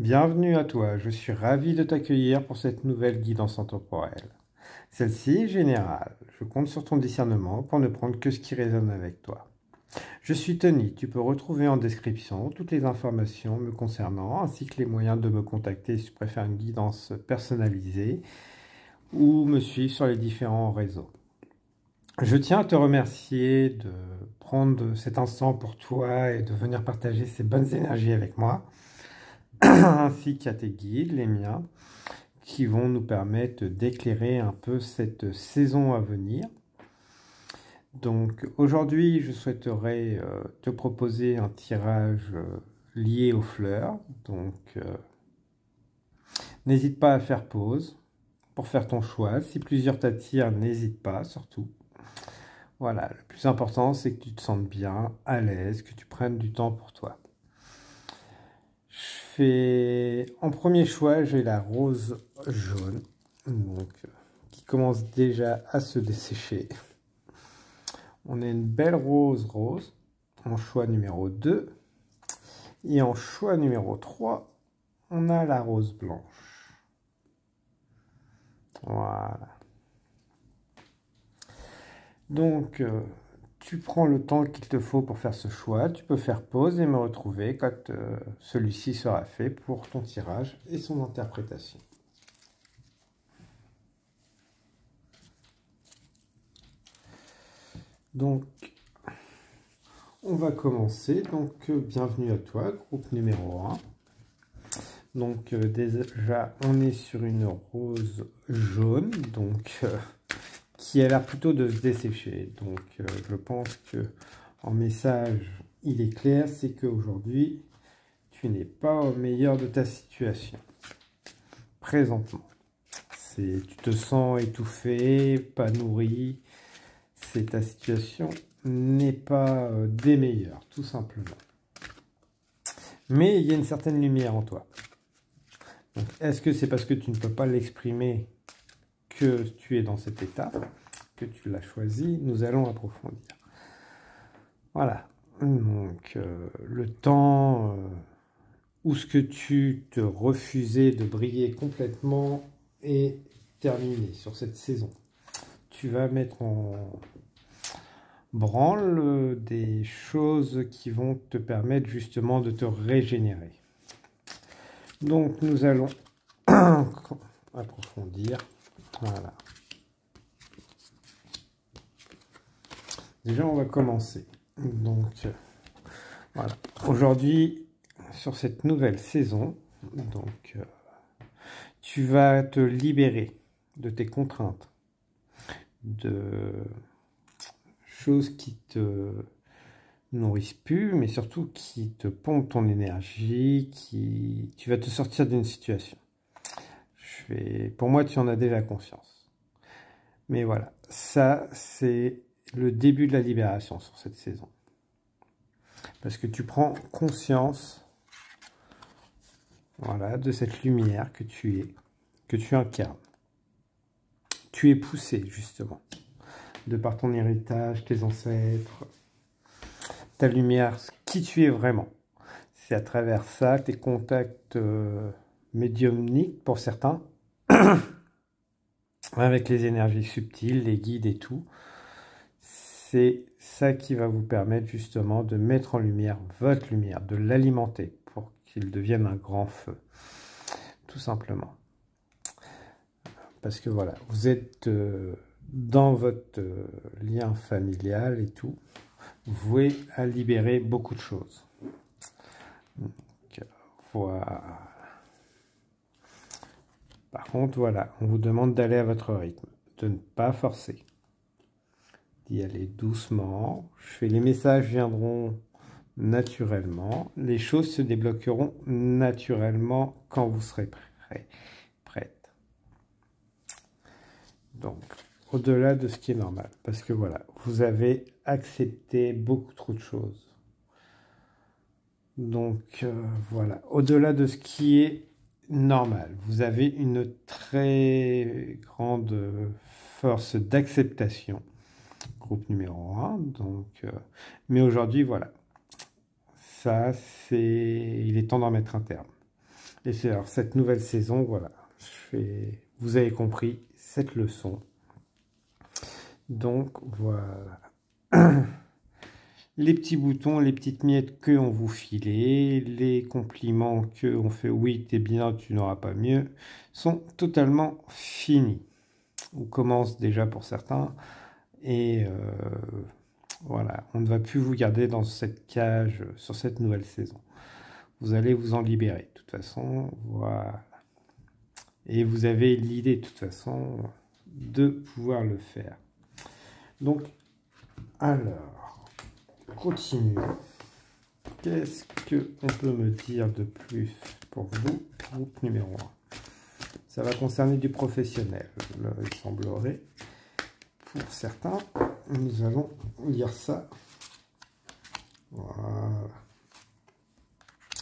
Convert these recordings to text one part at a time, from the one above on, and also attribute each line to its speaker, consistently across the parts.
Speaker 1: Bienvenue à toi, je suis ravi de t'accueillir pour cette nouvelle guidance intemporelle. Celle-ci est générale, je compte sur ton discernement pour ne prendre que ce qui résonne avec toi. Je suis Tony, tu peux retrouver en description toutes les informations me concernant ainsi que les moyens de me contacter si tu préfères une guidance personnalisée ou me suivre sur les différents réseaux. Je tiens à te remercier de prendre cet instant pour toi et de venir partager ces bonnes énergies avec moi. Ainsi qu'à tes guides, les miens, qui vont nous permettre d'éclairer un peu cette saison à venir. Donc aujourd'hui, je souhaiterais te proposer un tirage lié aux fleurs. Donc n'hésite pas à faire pause pour faire ton choix. Si plusieurs t'attirent, n'hésite pas surtout. Voilà, le plus important, c'est que tu te sentes bien, à l'aise, que tu prennes du temps pour toi. En premier choix, j'ai la rose jaune, donc, qui commence déjà à se dessécher. On a une belle rose en choix numéro 2. Et en choix numéro 3, on a la rose blanche. Voilà. Donc, tu prends le temps qu'il te faut pour faire ce choix. Tu peux faire pause et me retrouver quand celui-ci sera fait pour ton tirage et son interprétation. Donc, on va commencer. Donc, bienvenue à toi, groupe numéro 1. Donc, déjà, on est sur une rose jaune, donc qui a l'air plutôt de se dessécher. Donc, je pense que en message, il est clair, c'est qu'aujourd'hui, tu n'es pas au meilleur de ta situation. Présentement. Tu te sens étouffé, pas nourri. Ta situation n'est pas des meilleures, tout simplement. Mais il y a une certaine lumière en toi. Est-ce que c'est parce que tu ne peux pas l'exprimer que tu es dans cet état, que tu l'as choisi? Nous allons approfondir. Voilà. Donc, le temps où ce que tu te refusais de briller complètement est terminé sur cette saison. Tu vas mettre en branle des choses qui vont te permettre justement de te régénérer. Donc nous allons approfondir. Voilà. Déjà on va commencer. Donc voilà. Aujourd'hui sur cette nouvelle saison, donc tu vas te libérer de tes contraintes, de choses qui te nourrissent plus, mais surtout qui te pompent ton énergie, tu vas te sortir d'une situation. Pour moi, tu en as déjà conscience. Mais voilà, ça, c'est le début de la libération sur cette saison. Parce que tu prends conscience, voilà, de cette lumière que tu es, que tu incarnes. Tu es poussé, justement, de par ton héritage, tes ancêtres, ta lumière, qui tu es vraiment. C'est à travers ça, tes contacts médiumniques pour certains, avec les énergies subtiles, les guides et tout. C'est ça qui va vous permettre justement de mettre en lumière votre lumière, de l'alimenter pour qu'il devienne un grand feu, tout simplement. Parce que voilà, vous êtes dans votre lien familial et tout, voué à libérer beaucoup de choses. Donc, voilà. Par contre, voilà, on vous demande d'aller à votre rythme, de ne pas forcer, d'y aller doucement. Les messages viendront naturellement, les choses se débloqueront naturellement quand vous serez prête. Donc, au-delà de ce qui est normal, parce que voilà, vous avez accepté beaucoup trop de choses. Donc, voilà, au-delà de ce qui est normal, vous avez une très grande force d'acceptation, groupe numéro 1, donc, mais aujourd'hui, voilà, ça, il est temps d'en mettre un terme. Et c'est alors cette nouvelle saison, voilà, vous avez compris cette leçon. Donc voilà. Les petits boutons, les petites miettes que on vous filait, les compliments que on fait oui, t'es bien, tu n'auras pas mieux, sont totalement finis. On commence déjà pour certains et voilà, on ne va plus vous garder dans cette cage sur cette nouvelle saison. Vous allez vous en libérer de toute façon, voilà. Et vous avez l'idée de toute façon de pouvoir le faire. Donc, alors, continue. Qu'est-ce qu'on peut me dire de plus pour vous, groupe numéro 1? Ça va concerner du professionnel, il semblerait. Pour certains, nous allons lire ça. Voilà.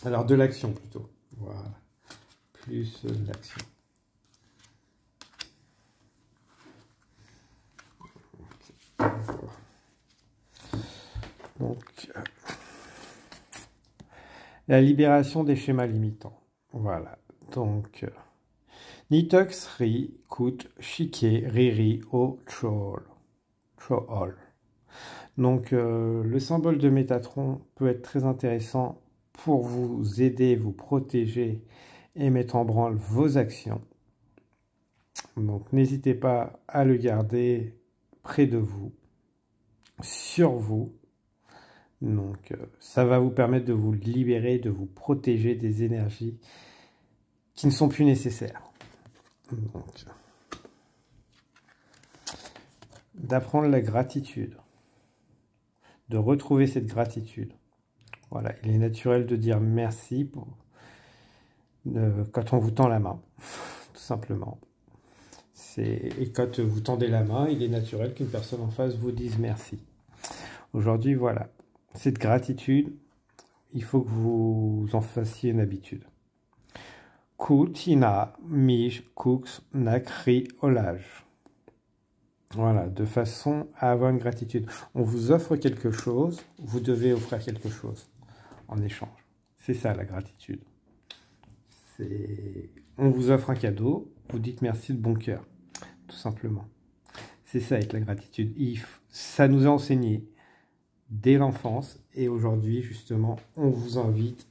Speaker 1: Alors, de l'action plutôt. Voilà. Plus de l'action. Donc, la libération des schémas limitants. Voilà. Donc, Nitox, Ri, Kut, Shike, Riri, O, Troll. Donc, le symbole de Métatron peut être très intéressant pour vous aider, vous protéger et mettre en branle vos actions. Donc, n'hésitez pas à le garder près de vous, sur vous. Donc, ça va vous permettre de vous libérer, de vous protéger des énergies qui ne sont plus nécessaires. Donc, d'apprendre la gratitude, de retrouver cette gratitude. Voilà, il est naturel de dire merci quand on vous tend la main, tout simplement. Et quand vous tendez la main, il est naturel qu'une personne en face vous dise merci. Aujourd'hui, voilà, cette gratitude, il faut que vous en fassiez une habitude. Kutina, Mij, Cooks, Nakri, Olage. Voilà, de façon à avoir une gratitude. On vous offre quelque chose, vous devez offrir quelque chose en échange. C'est ça la gratitude. On vous offre un cadeau, vous dites merci de bon cœur, tout simplement. C'est ça avec la gratitude. Ça nous a enseigné dès l'enfance et aujourd'hui, justement, on vous invite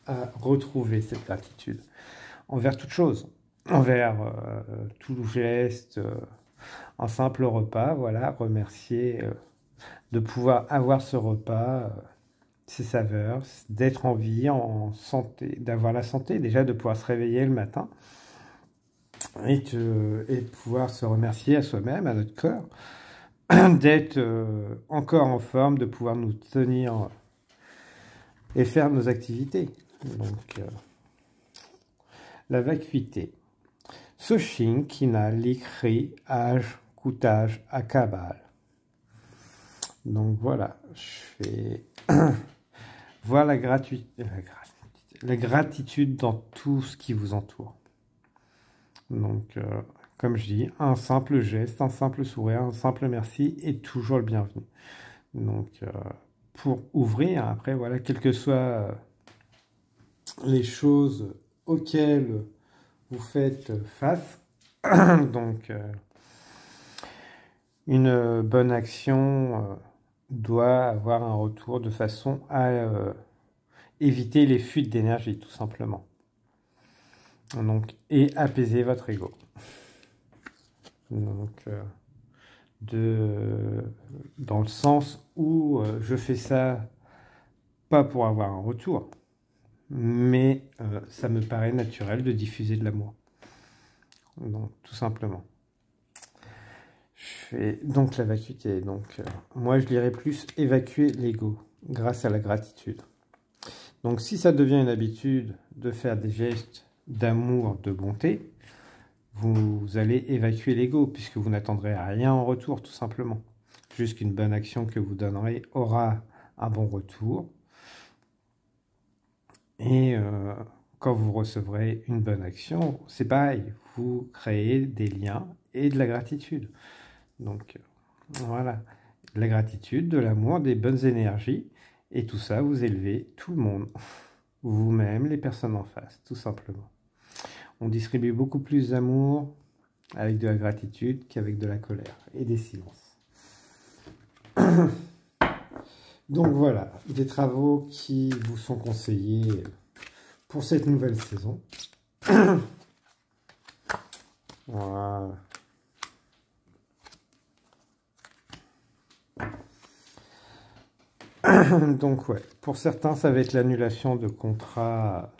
Speaker 1: à retrouver cette gratitude envers toute chose, envers tout geste, un simple repas, voilà, remercier de pouvoir avoir ce repas, ses saveurs, d'être en vie, en santé, d'avoir la santé, déjà de pouvoir se réveiller le matin et de pouvoir se remercier à soi-même, à notre corps, d'être encore en forme, de pouvoir nous tenir et faire nos activités. Donc, la vacuité. Soshin, Kina, Likri, Age, Coutage, Akabal. Donc voilà, je fais voir la gratitude dans tout ce qui vous entoure. Donc, comme je dis, un simple geste, un simple sourire, un simple merci est toujours le bienvenu. Donc, pour ouvrir, après, voilà, quelles que soient les choses auxquelles vous faites face, donc une bonne action doit avoir un retour de façon à éviter les fuites d'énergie, tout simplement. Donc, et apaiser votre ego. Donc, dans le sens où je fais ça pas pour avoir un retour, mais ça me paraît naturel de diffuser de l'amour. Donc, tout simplement. Je fais donc la vacuité. Donc, moi, je dirais plus évacuer l'ego grâce à la gratitude. Donc, si ça devient une habitude de faire des gestes d'amour, de bonté, vous allez évacuer l'ego puisque vous n'attendrez rien en retour, tout simplement. Juste qu'une bonne action que vous donnerez aura un bon retour. Et quand vous recevrez une bonne action, c'est pareil, vous créez des liens et de la gratitude. Donc voilà, de la gratitude, de l'amour, des bonnes énergies, et tout ça, vous élevez tout le monde, vous-même, les personnes en face, tout simplement. On distribue beaucoup plus d'amour avec de la gratitude qu'avec de la colère et des silences. Donc voilà, des travaux qui vous sont conseillés pour cette nouvelle saison. Voilà. Donc ouais, pour certains, ça va être l'annulation de contrats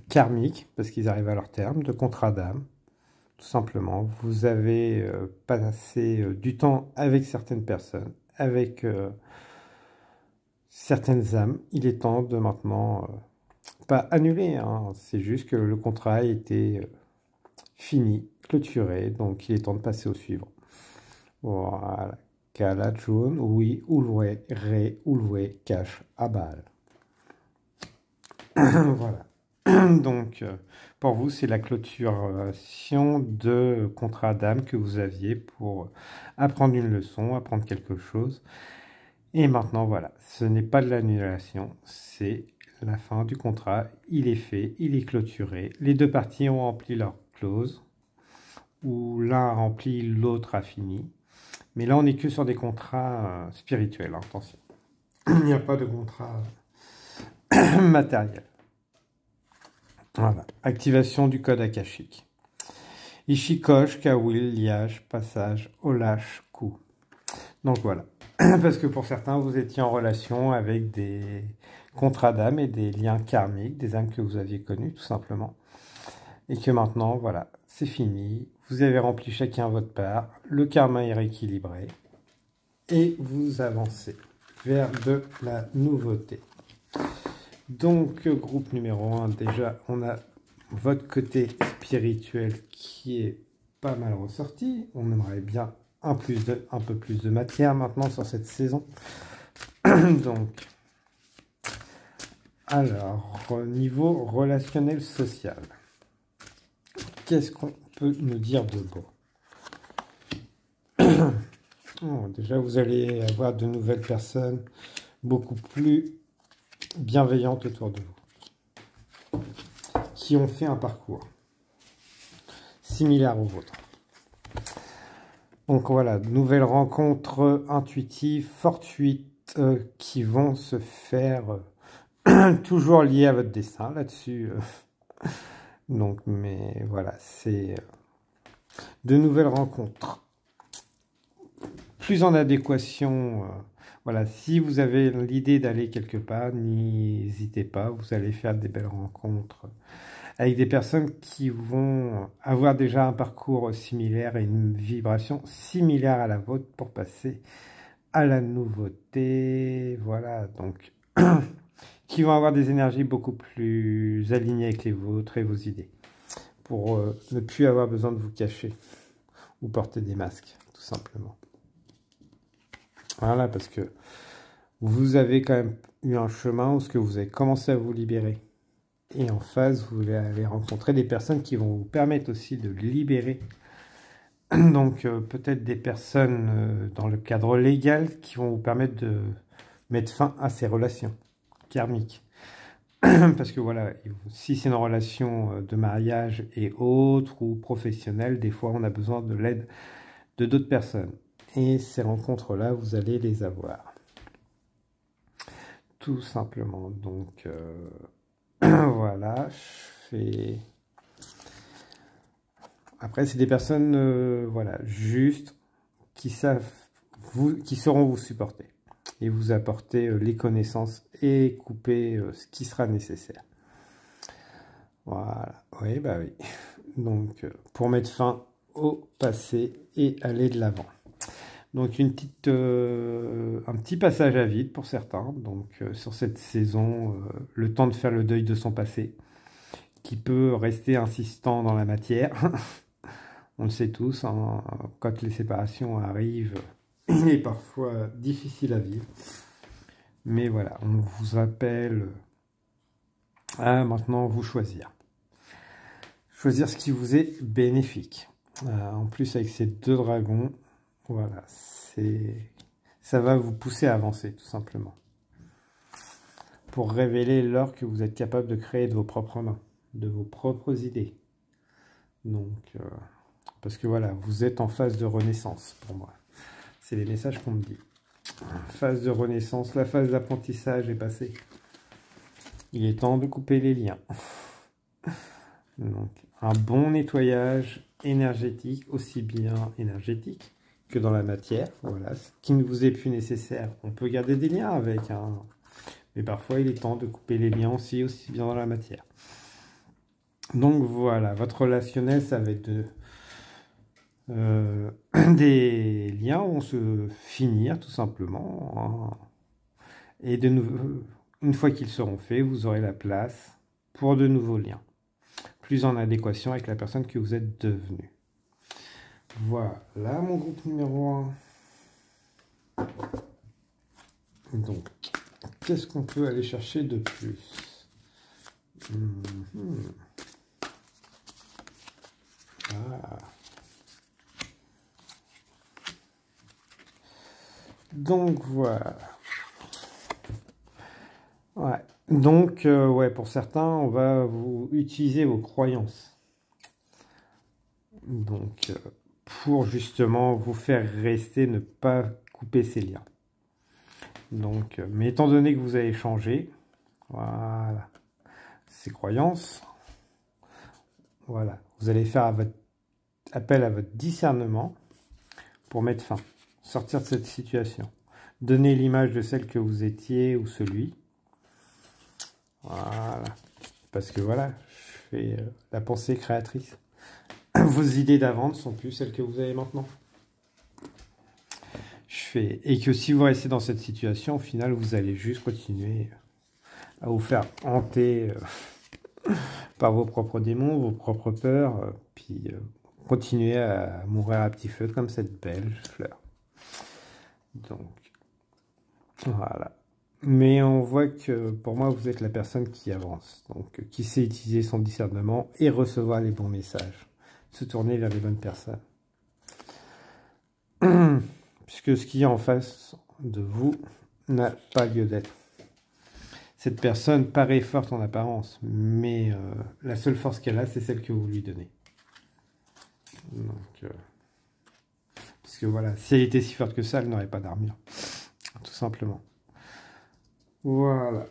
Speaker 1: karmiques, parce qu'ils arrivent à leur terme, de contrats d'âme. Tout simplement, vous avez passé du temps avec certaines personnes, avec certaines âmes. Il est temps de maintenant, pas annuler, hein, c'est juste que le contrat a été fini, clôturé, donc il est temps de passer au suivant. Voilà. Kalachun, oui, Ulwe, Re, Ulwe, Cash, Abal. Voilà. Donc, pour vous, c'est la clôturation de contrat d'âme que vous aviez pour apprendre une leçon, apprendre quelque chose. Et maintenant, voilà, ce n'est pas de l'annulation, c'est la fin du contrat. Il est fait, il est clôturé. Les deux parties ont rempli leur clause, ou l'un a rempli, l'autre a fini. Mais là, on n'est que sur des contrats spirituels, hein, attention. Il n'y a pas de contrat matériel. Voilà. Activation du code akashique. Ishikosh, Kawil, Liage, Passage, Olash, Coup. Donc voilà. Parce que pour certains, vous étiez en relation avec des contrats d'âme et des liens karmiques, des âmes que vous aviez connues, tout simplement. Et que maintenant, voilà, c'est fini. Vous avez rempli chacun votre part. Le karma est rééquilibré. Et vous avancez vers de la nouveauté. Donc, groupe numéro 1, déjà, on a votre côté spirituel qui est pas mal ressorti. On aimerait bien un peu plus de matière maintenant sur cette saison. Donc, alors, niveau relationnel social, qu'est-ce qu'on peut nous dire de beau? Oh, déjà, vous allez avoir de nouvelles personnes beaucoup plus bienveillantes autour de vous, qui ont fait un parcours similaire au vôtre. Donc voilà, de nouvelles rencontres intuitives, fortuites, qui vont se faire toujours liées à votre destin là-dessus. Donc, mais voilà, c'est de nouvelles rencontres. Plus en adéquation, voilà, si vous avez l'idée d'aller quelque part, n'hésitez pas, vous allez faire des belles rencontres avec des personnes qui vont avoir déjà un parcours similaire et une vibration similaire à la vôtre pour passer à la nouveauté, voilà, donc, qui vont avoir des énergies beaucoup plus alignées avec les vôtres et vos idées, pour ne plus avoir besoin de vous cacher ou porter des masques, tout simplement. Voilà, parce que vous avez quand même eu un chemin où vous avez commencé à vous libérer. Et en face, vous allez rencontrer des personnes qui vont vous permettre aussi de libérer. Donc, peut-être des personnes dans le cadre légal qui vont vous permettre de mettre fin à ces relations karmiques. Parce que voilà, si c'est une relation de mariage et autres ou professionnelle, des fois, on a besoin de l'aide de d'autres personnes. Et ces rencontres-là, vous allez les avoir. Tout simplement. Donc, voilà, je fais... Après, c'est des personnes, voilà, justes, qui sauront vous supporter. Et vous apporter les connaissances et couper ce qui sera nécessaire. Voilà, oui, bah oui. Donc, pour mettre fin au passé et aller de l'avant. Donc un petit passage à vide pour certains, donc sur cette saison, le temps de faire le deuil de son passé, qui peut rester insistant dans la matière. On le sait tous, hein, quand les séparations arrivent, il est parfois difficile à vivre. Mais voilà, on vous appelle à maintenant vous choisir. Choisir ce qui vous est bénéfique. En plus avec ces deux dragons, voilà, ça va vous pousser à avancer, tout simplement. pour révéler l'or que vous êtes capable de créer de vos propres mains, de vos propres idées. Donc, parce que voilà, vous êtes en phase de renaissance pour moi. C'est les messages qu'on me dit. Phase de renaissance, la phase d'apprentissage est passée. Il est temps de couper les liens. Donc, un bon nettoyage énergétique, aussi bien énergétique que dans la matière. Voilà, ce qui ne vous est plus nécessaire. On peut garder des liens avec, hein, mais parfois il est temps de couper les liens aussi bien dans la matière. Donc voilà, votre relationnel, ça va être des liens vont se finir tout simplement, hein. Et de nouveau, une fois qu'ils seront faits, vous aurez la place pour de nouveaux liens, plus en adéquation avec la personne que vous êtes devenue. Voilà mon groupe numéro 1. Donc, qu'est-ce qu'on peut aller chercher de plus? Ah. Donc voilà. Ouais. Donc, ouais, pour certains, on va vous utiliser vos croyances. Donc, pour justement vous faire rester, ne pas couper ces liens. Donc, mais étant donné que vous avez changé, voilà, ces croyances, voilà, vous allez faire appel à votre discernement pour mettre fin, sortir de cette situation, donner l'image de celle que vous étiez ou celui. Voilà, parce que voilà, je fais la pensée créatrice. Vos idées d'avant ne sont plus celles que vous avez maintenant. Et que si vous restez dans cette situation, au final, vous allez juste continuer à vous faire hanter par vos propres démons, vos propres peurs, puis continuer à mourir à petit feu comme cette belle fleur. Donc, voilà. Mais on voit que pour moi, vous êtes la personne qui avance, donc qui sait utiliser son discernement et recevoir les bons messages, se tourner vers les bonnes personnes. Puisque ce qui est en face de vous n'a pas lieu d'être. Cette personne paraît forte en apparence, mais la seule force qu'elle a, c'est celle que vous lui donnez. Donc, parce que voilà, si elle était si forte que ça, elle n'aurait pas d'armure, tout simplement. Voilà.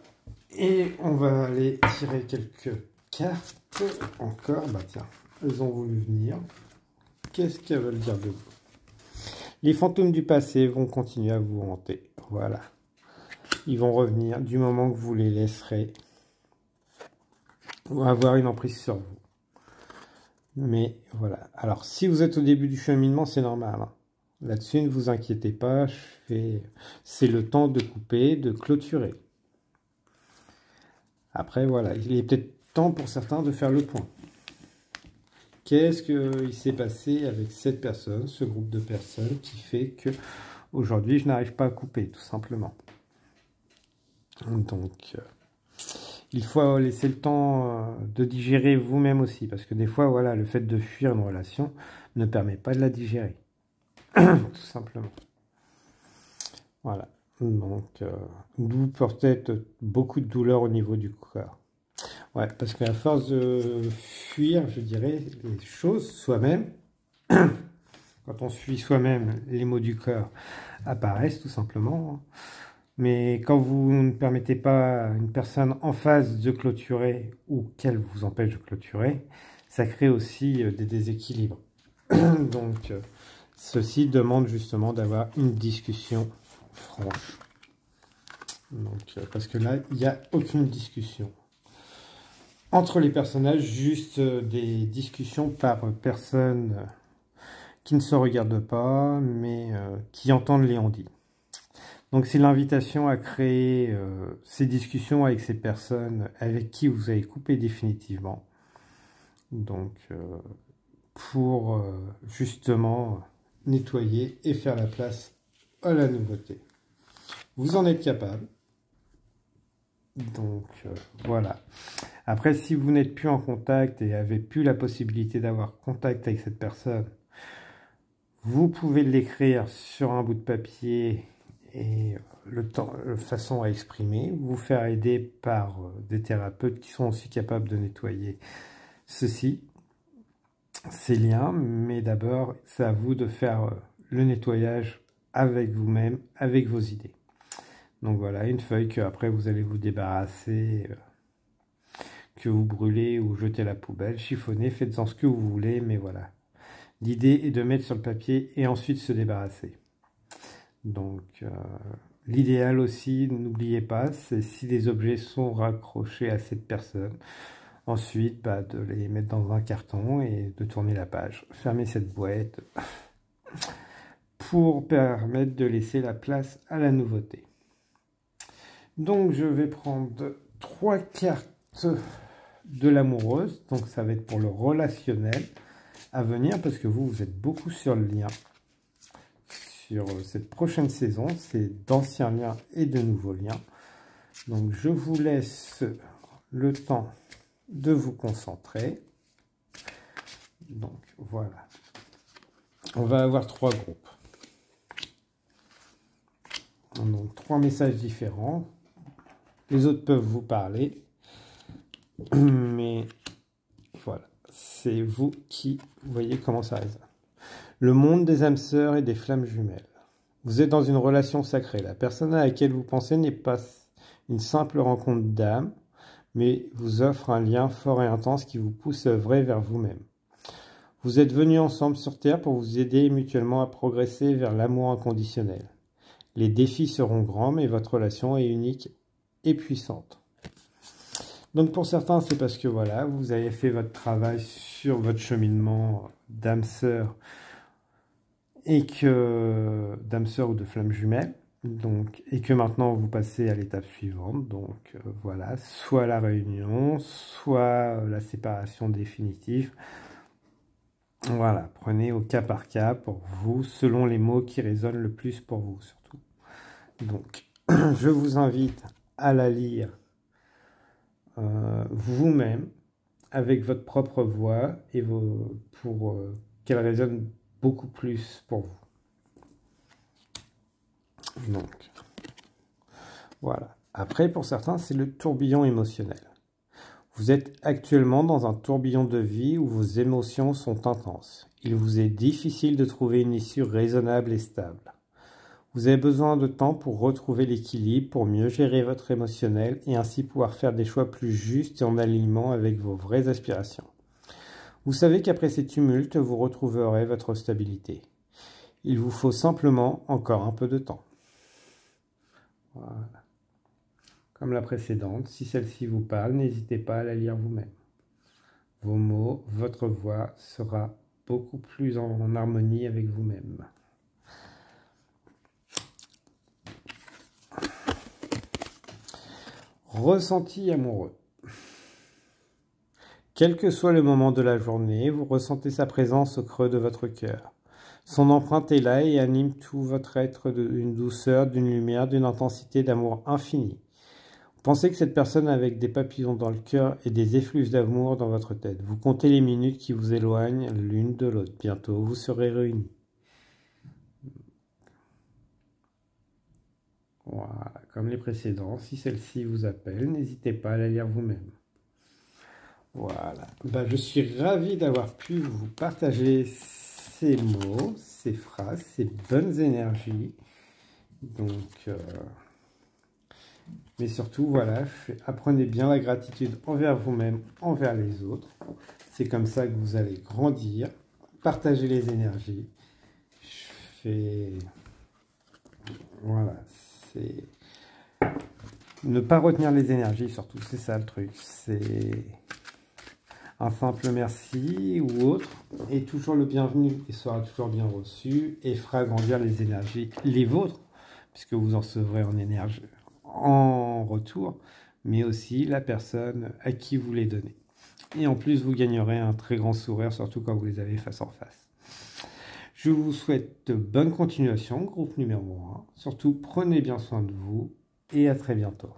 Speaker 1: Et on va aller tirer quelques cartes encore. Bah tiens, elles ont voulu venir. Qu'est-ce qu'elles veulent dire de vous? Les fantômes du passé vont continuer à vous hanter. Voilà. Ils vont revenir du moment que vous les laisserez avoir une emprise sur vous. Mais voilà. Alors, si vous êtes au début du cheminement, c'est normal, hein. Là-dessus, ne vous inquiétez pas. C'est le temps de couper, de clôturer. Après, voilà. Il est peut-être temps pour certains de faire le point. Qu'est-ce qu'il s'est passé avec cette personne, ce groupe de personnes qui fait que aujourd'hui je n'arrive pas à couper, tout simplement. Donc, il faut laisser le temps de digérer vous-même aussi, parce que des fois, voilà, le fait de fuir une relation ne permet pas de la digérer, tout simplement. Voilà. Donc, d'où peut-être beaucoup de douleur au niveau du corps. Ouais, parce qu'à force de fuir, je dirais, les choses soi-même, quand on fuit soi-même, les maux du corps apparaissent tout simplement. Mais quand vous ne permettez pas à une personne en face de clôturer ou qu'elle vous empêche de clôturer, ça crée aussi des déséquilibres. Donc, ceci demande justement d'avoir une discussion franche. Donc, parce que là, il n'y a aucune discussion entre les personnages, juste des discussions par personne qui ne se regardent pas, mais qui entendent les on-dit. Donc c'est l'invitation à créer ces discussions avec ces personnes avec qui vous avez coupé définitivement. Donc pour justement nettoyer et faire la place à la nouveauté. Vous en êtes capable. Donc voilà. Après, si vous n'êtes plus en contact et avez plus la possibilité d'avoir contact avec cette personne, vous pouvez l'écrire sur un bout de papier et le temps, façon à exprimer, vous faire aider par des thérapeutes qui sont aussi capables de nettoyer ceci, ces liens, mais d'abord, c'est à vous de faire le nettoyage avec vous-même, avec vos idées. Donc voilà, une feuille que après vous allez vous débarrasser, que vous brûlez ou jetez à la poubelle, chiffonnez, faites-en ce que vous voulez, mais voilà. L'idée est de mettre sur le papier et ensuite se débarrasser. Donc, l'idéal aussi, n'oubliez pas, c'est si les objets sont raccrochés à cette personne, ensuite de les mettre dans un carton et de tourner la page. Fermez cette boîte pour permettre de laisser la place à la nouveauté. Donc, je vais prendre 3 cartes de l'amoureuse. Donc, ça va être pour le relationnel à venir parce que vous êtes beaucoup sur le lien. Sur cette prochaine saison, c'est d'anciens liens et de nouveaux liens. Donc, je vous laisse le temps de vous concentrer. Donc, voilà. On va avoir 3 groupes. Donc, 3 messages différents. Les autres peuvent vous parler. Mais, voilà. C'est vous qui voyez comment ça résonne. Le monde des âmes sœurs et des flammes jumelles. Vous êtes dans une relation sacrée. La personne à laquelle vous pensez n'est pas une simple rencontre d'âme, mais vous offre un lien fort et intense qui vous pousse à œuvrer vers vous-même. Vous êtes venus ensemble sur Terre pour vous aider mutuellement à progresser vers l'amour inconditionnel. Les défis seront grands, mais votre relation est unique et puissante. Donc pour certains, c'est parce que voilà, vous avez fait votre travail sur votre cheminement d'âme sœur et que d'âme sœur ou de flamme jumelle, donc, et que maintenant vous passez à l'étape suivante, donc voilà, soit la réunion, soit la séparation définitive. Voilà, prenez au cas par cas pour vous, selon les mots qui résonnent le plus pour vous surtout. Donc, je vous invite à la lire vous-même, avec votre propre voix, et pour qu'elle résonne beaucoup plus pour vous. Donc, voilà. Après, pour certains, c'est le tourbillon émotionnel. Vous êtes actuellement dans un tourbillon de vie où vos émotions sont intenses. Il vous est difficile de trouver une issue raisonnable et stable. Vous avez besoin de temps pour retrouver l'équilibre, pour mieux gérer votre émotionnel et ainsi pouvoir faire des choix plus justes et en alignement avec vos vraies aspirations. Vous savez qu'après ces tumultes, vous retrouverez votre stabilité. Il vous faut simplement encore un peu de temps. Voilà. Comme la précédente, si celle-ci vous parle, n'hésitez pas à la lire vous-même. Vos mots, votre voix sera beaucoup plus en harmonie avec vous-même. Ressenti amoureux. Quel que soit le moment de la journée, vous ressentez sa présence au creux de votre cœur. Son empreinte est là et anime tout votre être d'une douceur, d'une lumière, d'une intensité d'amour infini. Pensez que cette personne avec des papillons dans le cœur et des effluves d'amour dans votre tête. Vous comptez les minutes qui vous éloignent l'une de l'autre. Bientôt, vous serez réunis. Voilà, comme les précédents, si celle-ci vous appelle, n'hésitez pas à la lire vous-même. Voilà, je suis ravi d'avoir pu vous partager ces mots, ces phrases, ces bonnes énergies. Donc, mais surtout, voilà, apprenez bien la gratitude envers vous-même, envers les autres. C'est comme ça que vous allez grandir, partager les énergies. Voilà, c'est ne pas retenir les énergies, surtout, c'est ça le truc. C'est un simple merci ou autre est toujours le bienvenu et sera toujours bien reçu et fera grandir les énergies, les vôtres, puisque vous en recevrez en énergie en retour, mais aussi la personne à qui vous les donnez. Et en plus, vous gagnerez un très grand sourire, surtout quand vous les avez face en face. Je vous souhaite bonne continuation, groupe numéro 1. Surtout, prenez bien soin de vous et à très bientôt.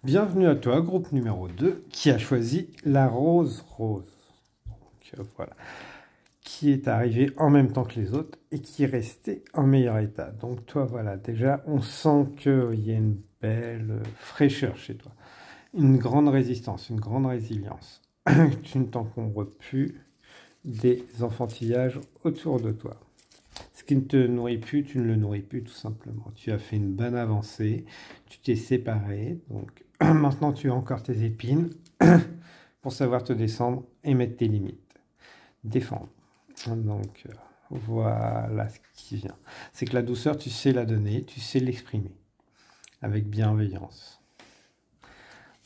Speaker 1: Bienvenue à toi, groupe numéro 2, qui a choisi la rose rose. Donc, voilà. Qui est arrivé en même temps que les autres et qui est resté en meilleur état. Donc toi, voilà, déjà, on sent qu'il y a une belle fraîcheur chez toi. Une grande résistance, une grande résilience. Tu ne t'encombres plus des enfantillages autour de toi. Ce qui ne te nourrit plus, tu ne le nourris plus tout simplement. Tu as fait une bonne avancée, tu t'es séparé, donc maintenant tu as encore tes épines pour savoir te descendre et mettre tes limites. Défendre. Donc voilà ce qui vient. C'est que la douceur, tu sais la donner, tu sais l'exprimer avec bienveillance.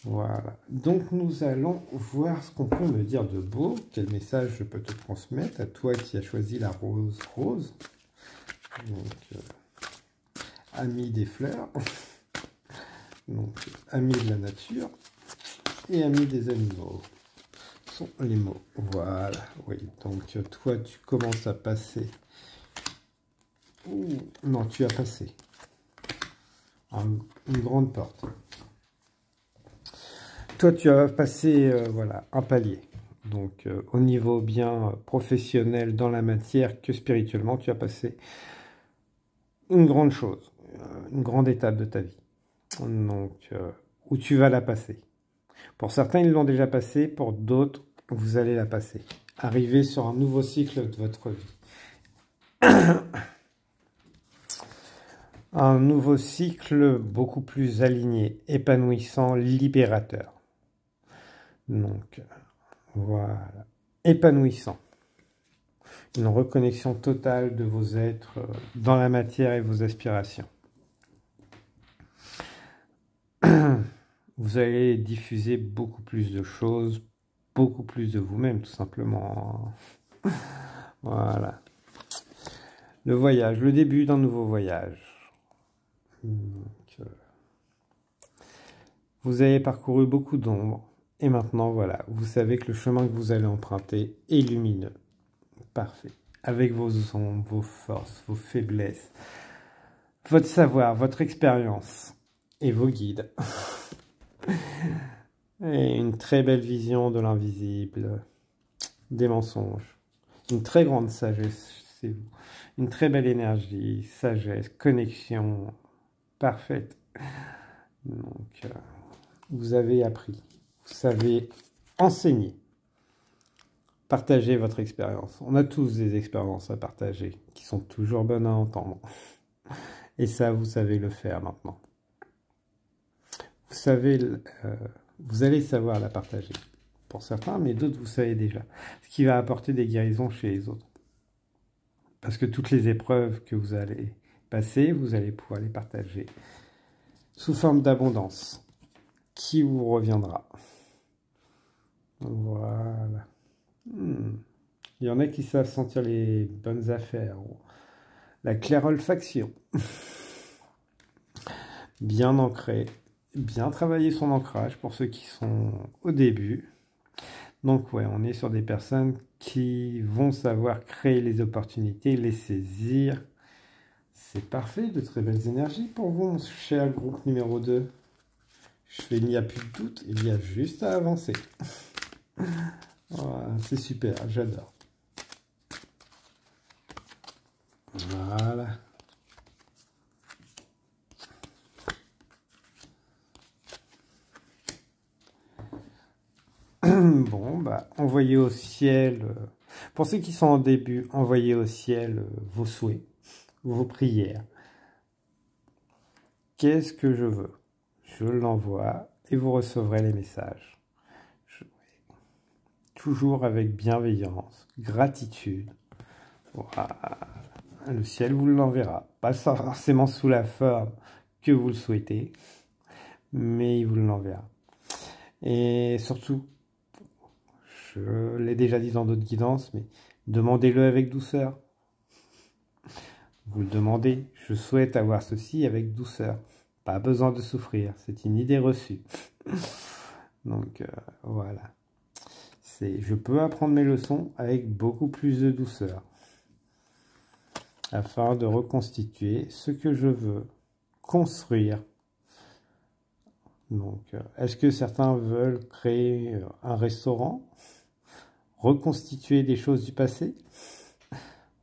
Speaker 1: Voilà. Donc nous allons voir ce qu'on peut me dire de beau. Quel message je peux te transmettre à toi qui as choisi la rose rose. Donc, ami des fleurs. Donc, ami de la nature et ami des animaux sont les mots. Voilà, oui. Donc, toi, tu commences à passer. Ouh, non, tu as passé une grande porte. Toi, tu as passé, voilà, un palier. Donc, au niveau bien professionnel dans la matière que spirituellement, tu as passé une grande chose, une grande étape de ta vie. Donc, où tu vas la passer. Pour certains, ils l'ont déjà passé, pour d'autres, vous allez la passer. Arriver sur un nouveau cycle de votre vie. Un nouveau cycle beaucoup plus aligné, épanouissant, libérateur. Donc, voilà. Épanouissant. Une reconnexion totale de vos êtres dans la matière et vos aspirations. Vous allez diffuser beaucoup plus de choses, beaucoup plus de vous-même, tout simplement. Voilà. Le voyage, le début d'un nouveau voyage. Donc, vous avez parcouru beaucoup d'ombres. Et maintenant, voilà, vous savez que le chemin que vous allez emprunter est lumineux. Parfait. Avec vos ombres, vos forces, vos faiblesses, votre savoir, votre expérience et vos guides. Et une très belle vision de l'invisible, des mensonges, une très grande sagesse, c'est vous, une très belle énergie, sagesse, connexion parfaite. Donc, vous avez appris, vous savez enseigner, partager votre expérience. On a tous des expériences à partager qui sont toujours bonnes à entendre. Et ça, vous savez le faire maintenant. Vous savez, vous allez savoir la partager pour certains, mais d'autres, vous savez déjà. Ce qui va apporter des guérisons chez les autres. Parce que toutes les épreuves que vous allez passer, vous allez pouvoir les partager sous forme d'abondance qui vous reviendra. Voilà. Il y en a qui savent sentir les bonnes affaires. La clairolfaction. Bien ancré. Bien travailler son ancrage pour ceux qui sont au début. Donc ouais, on est sur des personnes qui vont savoir créer les opportunités, les saisir. C'est parfait, de très belles énergies pour vous, mon cher groupe numéro 2. Il n'y a plus de doute, il y a juste à avancer. Voilà, c'est super, j'adore. Voilà. Bon, bah, envoyez au ciel, pour ceux qui sont en début, envoyez au ciel vos souhaits, vos prières. Qu'est-ce que je veux? Je l'envoie et vous recevrez les messages. Toujours avec bienveillance, gratitude. Voilà. Le ciel vous l'enverra. Pas forcément sous la forme que vous le souhaitez, mais il vous l'enverra. Et surtout, je l'ai déjà dit dans d'autres guidances, mais demandez-le avec douceur. Vous le demandez, je souhaite avoir ceci avec douceur. Pas besoin de souffrir, c'est une idée reçue. Donc voilà. Je peux apprendre mes leçons avec beaucoup plus de douceur. Afin de reconstituer ce que je veux construire Donc, est-ce que certains veulent créer un restaurant, reconstituer des choses du passé?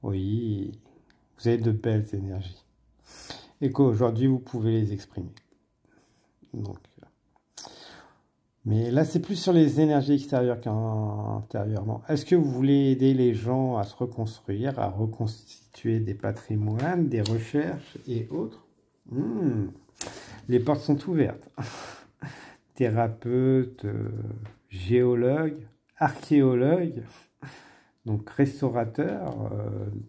Speaker 1: Oui, vous avez de belles énergies. Et qu'aujourd'hui, vous pouvez les exprimer. Donc, mais là, c'est plus sur les énergies extérieures qu'intérieurement. Est-ce que vous voulez aider les gens à se reconstruire, à reconstituer des patrimoines, des recherches et autres? Les portes sont ouvertes. Thérapeute, géologue, archéologue, donc restaurateur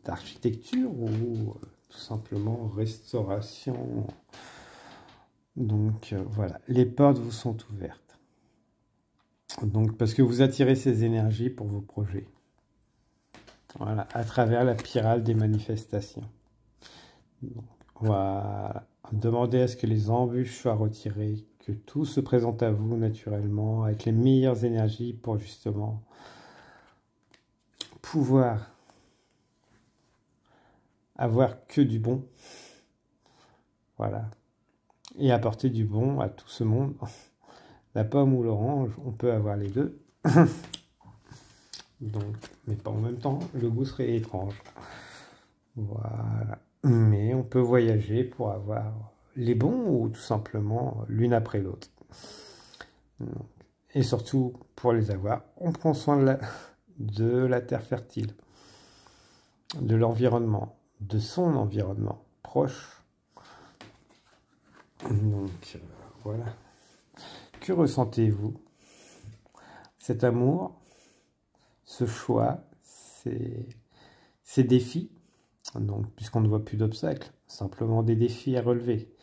Speaker 1: d'architecture ou tout simplement restauration. Donc voilà, les portes vous sont ouvertes. Donc parce que vous attirez ces énergies pour vos projets. Voilà, à travers la spirale des manifestations. Donc, voilà. Demandez à ce que les embûches soient retirées, que tout se présente à vous naturellement, avec les meilleures énergies pour justement pouvoir avoir que du bon. Voilà. Et apporter du bon à tout ce monde. La pomme ou l'orange, on peut avoir les deux. Donc, mais pas en même temps, le goût serait étrange. Voilà. Mais on peut voyager pour avoir les bons ou tout simplement l'une après l'autre. Et surtout, pour les avoir, on prend soin de la terre fertile, de l'environnement, de son environnement proche. Donc, voilà. Que ressentez-vous? Cet amour, ce choix, ces défis, donc puisqu'on ne voit plus d'obstacles, simplement des défis à relever,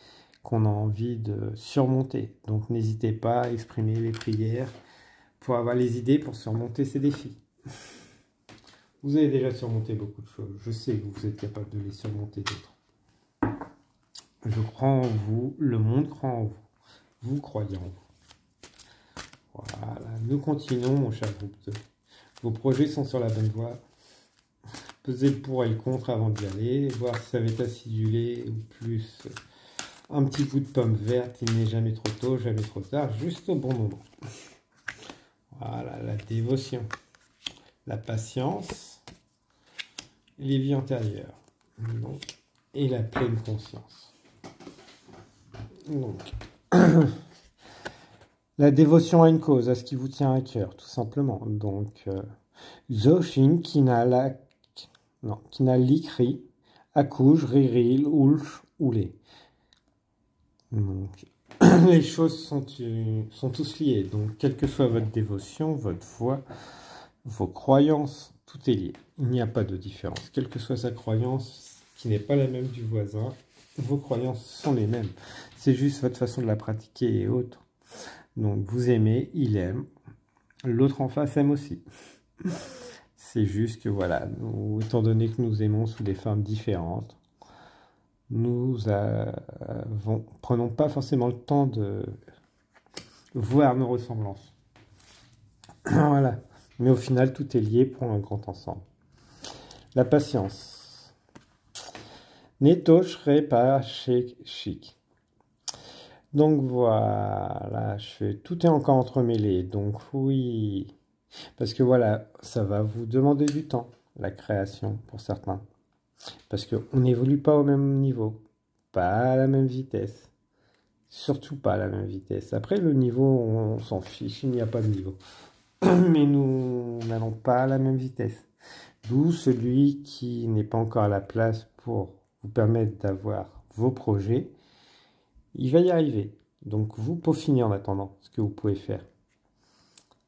Speaker 1: qu'on a envie de surmonter. Donc n'hésitez pas à exprimer les prières pour avoir les idées pour surmonter ces défis. Vous avez déjà surmonté beaucoup de choses. Je sais que vous êtes capable de les surmonter d'autres. Je crois en vous, le monde croit en vous. Vous croyez en vous. Voilà, nous continuons, mon cher groupe 2. Vos projets sont sur la bonne voie. Pesez le pour et le contre avant d'y aller, voir si ça va être acidulé ou plus un petit bout de pomme verte. Il n'est jamais trop tôt, jamais trop tard, juste au bon moment. Voilà, la dévotion, la patience, les vies antérieures, donc, et la pleine conscience. Donc, la dévotion à une cause, à ce qui vous tient à cœur, tout simplement. Donc, Zoshin Kinala, non, Kinalikri, Akuj, Riril, Ulch, Oulé. Donc, les choses sont tous liées. Donc, quelle que soit votre dévotion, votre foi, vos croyances, tout est lié. Il n'y a pas de différence. Quelle que soit sa croyance, qui n'est pas la même du voisin, vos croyances sont les mêmes. C'est juste votre façon de la pratiquer et autres. Donc, vous aimez, il aime. L'autre en face aime aussi. C'est juste que, voilà, nous, étant donné que nous aimons sous des formes différentes, nous prenons pas forcément le temps de voir nos ressemblances. Voilà. Mais au final, tout est lié pour un grand ensemble. La patience. Neto shre pa chic. Donc voilà, tout est encore entremêlé. Donc oui, parce que voilà, ça va vous demander du temps, la création pour certains. Parce qu'on n'évolue pas au même niveau, pas à la même vitesse. Surtout pas à la même vitesse. Après, le niveau, on s'en fiche, il n'y a pas de niveau. Mais nous n'allons pas à la même vitesse. D'où celui qui n'est pas encore à la place pour vous permettre d'avoir vos projets, il va y arriver. Donc, vous peaufinez en attendant ce que vous pouvez faire.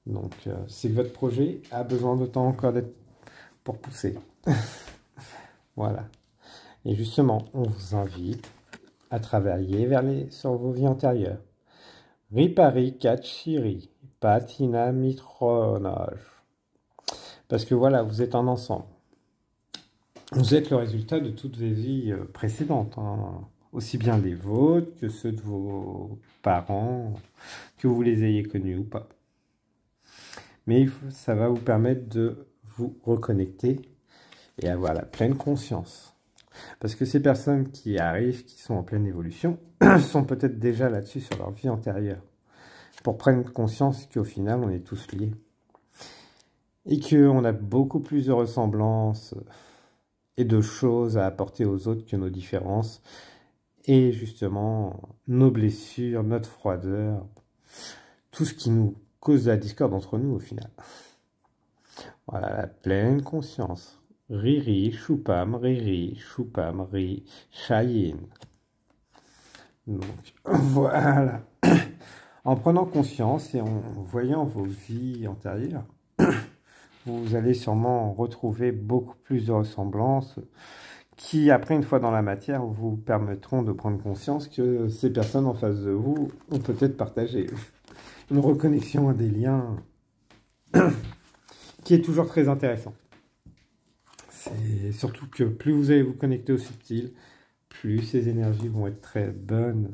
Speaker 1: Donc, c'est que votre projet a besoin de temps encore pour pousser. Voilà. Et justement, on vous invite à travailler sur vos vies antérieures. Ripari Kachiri, Patina Mitronage. Parce que voilà, vous êtes un ensemble. Vous êtes le résultat de toutes vos vies précédentes. Hein. Aussi bien les vôtres que ceux de vos parents, que vous les ayez connus ou pas. Mais ça va vous permettre de vous reconnecter et avoir la pleine conscience. Parce que ces personnes qui arrivent, qui sont en pleine évolution, sont peut-être déjà là-dessus sur leur vie antérieure. pour prendre conscience qu'au final, on est tous liés. Et qu'on a beaucoup plus de ressemblances et de choses à apporter aux autres que nos différences. Et justement, nos blessures, notre froideur, tout ce qui nous cause de la discorde entre nous au final. Voilà, la pleine conscience. Riri, choupam, ri, Cheyenne. Donc, voilà. En prenant conscience et en voyant vos vies antérieures, vous allez sûrement retrouver beaucoup plus de ressemblances qui, après, une fois dans la matière, vous permettront de prendre conscience que ces personnes en face de vous ont peut-être partagé une reconnexion à des liens qui est toujours très intéressant. C'est surtout que plus vous allez vous connecter au subtil, plus ces énergies vont être très bonnes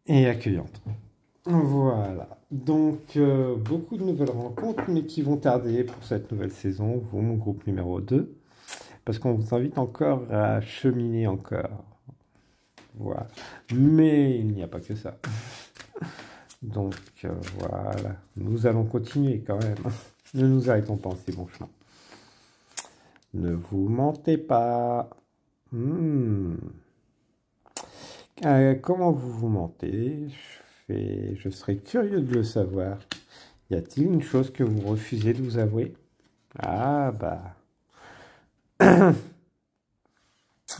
Speaker 1: et accueillantes. Voilà, donc beaucoup de nouvelles rencontres, mais qui vont tarder pour cette nouvelle saison, vous, mon groupe numéro 2, parce qu'on vous invite encore à cheminer encore. Voilà, mais il n'y a pas que ça. Donc voilà, nous allons continuer quand même. Ne nous arrêtons pas en ces bons chemins. Ne vous mentez pas. Comment vous mentez? Je serais curieux de le savoir. Y a-t-il une chose que vous refusez de vous avouer? Ah bah.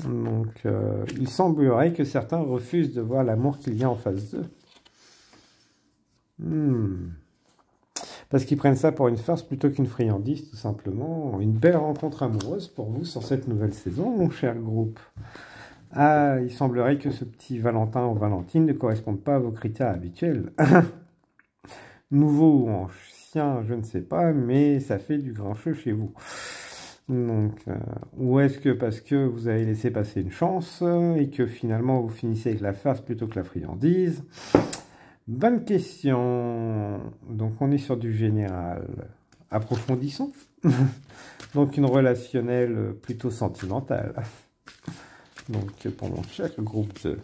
Speaker 1: Donc, il semblerait que certains refusent de voir l'amour qu'il y a en face d'eux. Parce qu'ils prennent ça pour une farce plutôt qu'une friandise, tout simplement. Une belle rencontre amoureuse pour vous sur cette nouvelle saison, mon cher groupe. Ah, il semblerait que ce petit Valentin ou Valentine ne corresponde pas à vos critères habituels. Nouveau ou ancien, je ne sais pas, mais ça fait du grincheux chez vous. Donc, ou est-ce que parce que vous avez laissé passer une chance et que finalement vous finissez avec la farce plutôt que la friandise? Bonne question. Donc, on est sur du général. Approfondissons. Donc, une relationnelle plutôt sentimentale. Donc, pour mon cher groupe 2.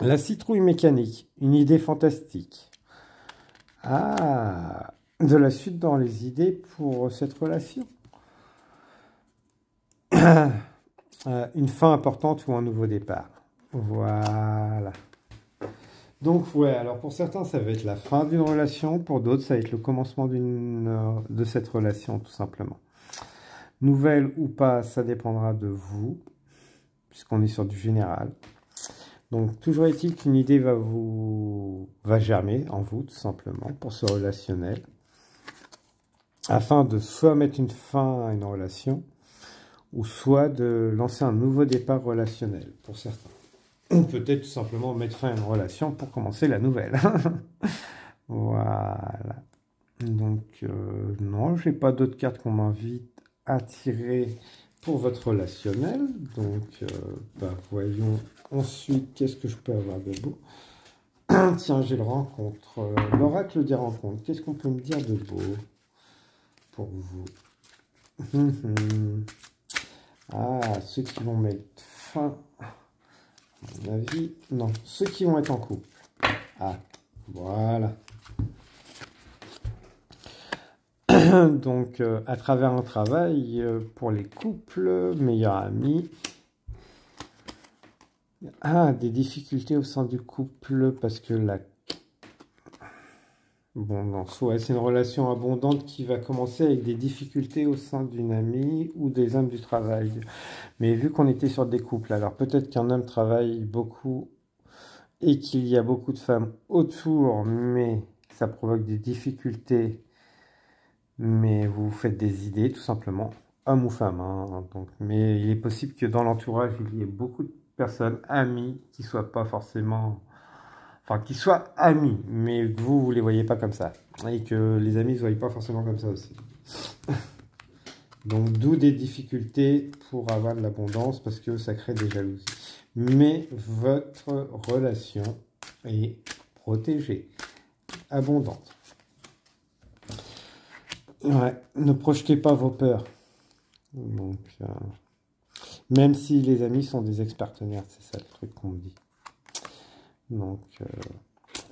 Speaker 1: La citrouille mécanique. Une idée fantastique. Ah, de la suite dans les idées pour cette relation. Une fin importante ou un nouveau départ. Voilà. Donc, ouais, alors pour certains, ça va être la fin d'une relation. Pour d'autres, ça va être le commencement de cette relation, tout simplement. Nouvelle ou pas, ça dépendra de vous, puisqu'on est sur du général. Donc, toujours est-il qu'une idée va germer en vous, tout simplement, pour ce relationnel. Afin de soit mettre une fin à une relation, ou soit de lancer un nouveau départ relationnel, pour certains. Ou peut-être tout simplement mettre fin à une relation pour commencer la nouvelle. Voilà. Donc, non, je n'ai pas d'autres cartes qu'on m'invite à tirer pour votre relationnel. Donc, voyons ensuite qu'est-ce que je peux avoir de beau. Tiens, j'ai le rencontre. L'oracle des rencontres. Qu'est-ce qu'on peut me dire de beau pour vous? Ah, ceux qui vont mettre fin, à mon avis, non, ceux qui vont être en couple. Ah, voilà. Donc, à travers un travail pour les couples, meilleurs amis. Ah, des difficultés au sein du couple parce que la... Bon, non, soit c'est une relation abondante qui va commencer avec des difficultés au sein d'une amie ou des hommes du travail. Mais vu qu'on était sur des couples, alors peut-être qu'un homme travaille beaucoup et qu'il y a beaucoup de femmes autour, mais ça provoque des difficultés. Mais vous faites des idées, tout simplement, homme ou femme. Hein, donc, mais il est possible que dans l'entourage, il y ait beaucoup de personnes, amies, qui ne soient pas forcément... Enfin, qui soient amis, mais que vous ne les voyez pas comme ça. Et que les amis ne se voient pas forcément comme ça aussi. Donc, d'où des difficultés pour avoir de l'abondance, parce que ça crée des jalousies. Mais votre relation est protégée, abondante. Ouais, ne projetez pas vos peurs. Donc, même si les amis sont des ex-partenaires, c'est ça le truc qu'on me dit. Donc,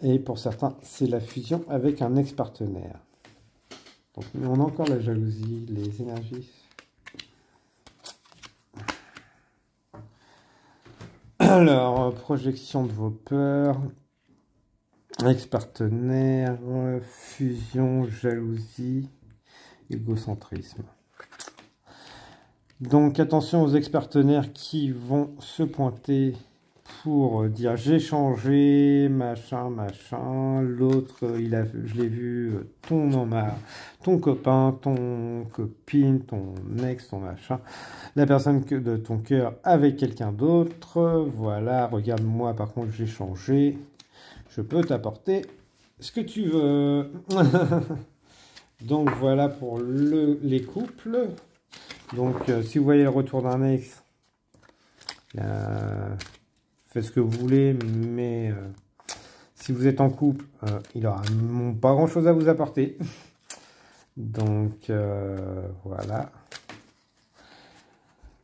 Speaker 1: Et pour certains, c'est la fusion avec un ex-partenaire. Donc, mais on a encore la jalousie, les énergies. Alors, projection de vos peurs, ex-partenaire, fusion, jalousie, égocentrisme. Donc, attention aux ex-partenaires qui vont se pointer pour dire j'ai changé, machin, machin. L'autre, je l'ai vu, ton copain, ton copine, ton ex, ton machin. La personne de ton cœur avec quelqu'un d'autre. Voilà, regarde-moi, par contre, j'ai changé. Je peux t'apporter ce que tu veux. Donc, voilà pour les couples. Donc, si vous voyez le retour d'un ex, faites ce que vous voulez, mais si vous êtes en couple, il n'aura pas grand-chose à vous apporter. Donc, voilà.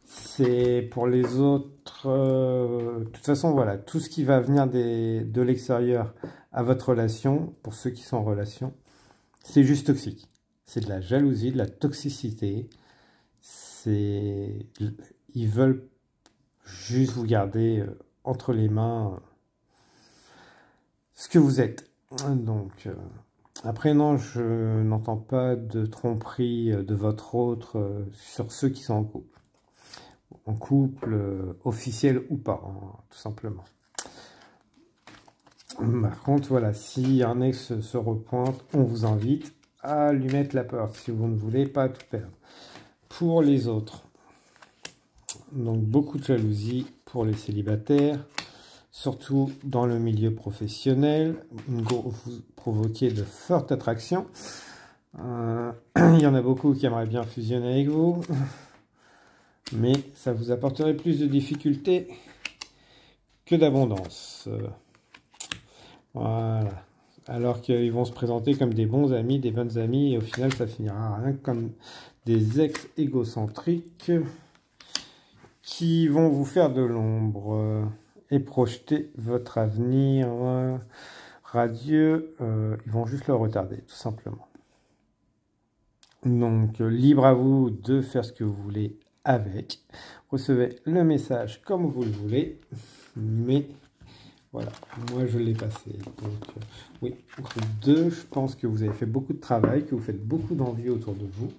Speaker 1: C'est pour les autres. De toute façon, voilà, tout ce qui va venir de l'extérieur à votre relation, pour ceux qui sont en relation, c'est juste toxique. C'est de la jalousie, de la toxicité. Ils veulent juste vous garder entre les mains ce que vous êtes. Donc, après, non, je n'entends pas de tromperie de votre autre sur ceux qui sont en couple. En couple, officiel ou pas, hein, tout simplement. Par contre, voilà, si un ex se repointe, on vous invite à lui mettre la porte si vous ne voulez pas tout perdre. Pour les autres, donc beaucoup de jalousie pour les célibataires, surtout dans le milieu professionnel. Vous provoquez de fortes attractions. Il y en a beaucoup qui aimeraient bien fusionner avec vous, mais ça vous apporterait plus de difficultés que d'abondance. Voilà. Alors qu'ils vont se présenter comme des bons amis, des bonnes amies, et au final, ça finira rien comme des ex égocentriques qui vont vous faire de l'ombre et projeter votre avenir radieux. Ils vont juste le retarder, tout simplement. Donc, libre à vous de faire ce que vous voulez avec. Recevez le message comme vous le voulez, mais voilà, moi je l'ai passé. Donc, oui, groupe 2, je pense que vous avez fait beaucoup de travail, que vous faites beaucoup d'envie autour de vous.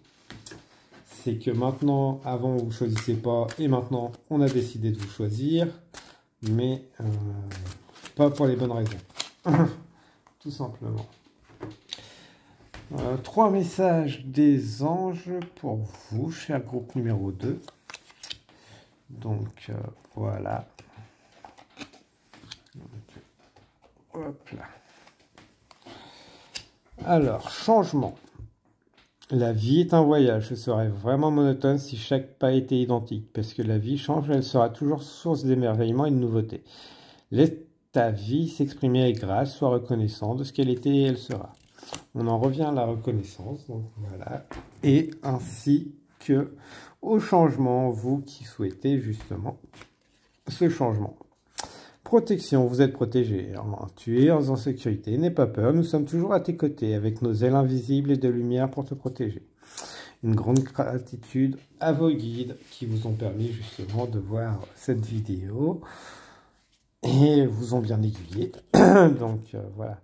Speaker 1: C'est que maintenant, avant vous ne choisissez pas, et maintenant on a décidé de vous choisir, mais pas pour les bonnes raisons. Tout simplement. 3 messages des anges pour vous, cher groupe numéro 2. Donc, voilà. Hop là. Alors, changement. La vie est un voyage. Ce serait vraiment monotone si chaque pas était identique. Parce que la vie change, elle sera toujours source d'émerveillement et de nouveautés. Laisse ta vie s'exprimer avec grâce, sois reconnaissant de ce qu'elle était et elle sera. On en revient à la reconnaissance. Donc voilà. Et ainsi que au changement, vous qui souhaitez justement ce changement. Protection, vous êtes protégé. Tu es en sécurité, n'aie pas peur, nous sommes toujours à tes côtés avec nos ailes invisibles et de lumière pour te protéger. Une grande gratitude à vos guides qui vous ont permis justement de voir cette vidéo et vous ont bien aiguillé. Donc voilà.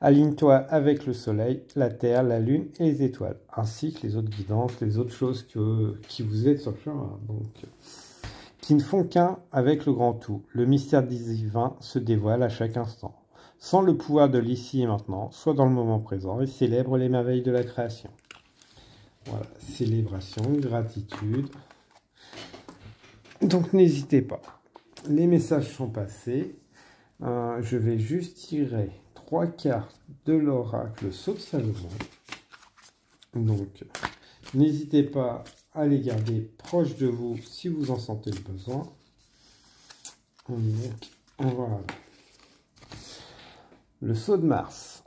Speaker 1: Aligne-toi avec le soleil, la terre, la lune et les étoiles, ainsi que les autres guidances, les autres choses qui vous aident sur le chemin. Donc, qui ne font qu'un avec le grand tout. Le mystère divin se dévoile à chaque instant. Sans le pouvoir de l'ici et maintenant, sois dans le moment présent et célèbre les merveilles de la création. Voilà, célébration, gratitude. Donc n'hésitez pas. Les messages sont passés. Je vais juste tirer 3 cartes de l'oracle Sceau de Salomon. Donc n'hésitez pas à les garder proches de vous si vous en sentez le besoin. Donc, voilà. Le Sceau de Mars.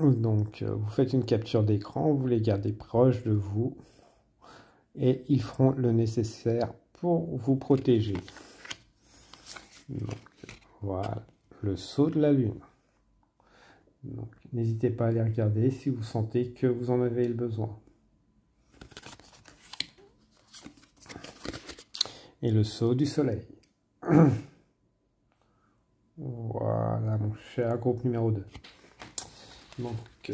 Speaker 1: Donc, vous faites une capture d'écran, vous les gardez proches de vous et ils feront le nécessaire pour vous protéger. Donc, voilà. Le Sceau de la Lune. Donc, n'hésitez pas à les regarder si vous sentez que vous en avez le besoin. Et le saut du soleil. Voilà, mon cher groupe numéro 2. Donc,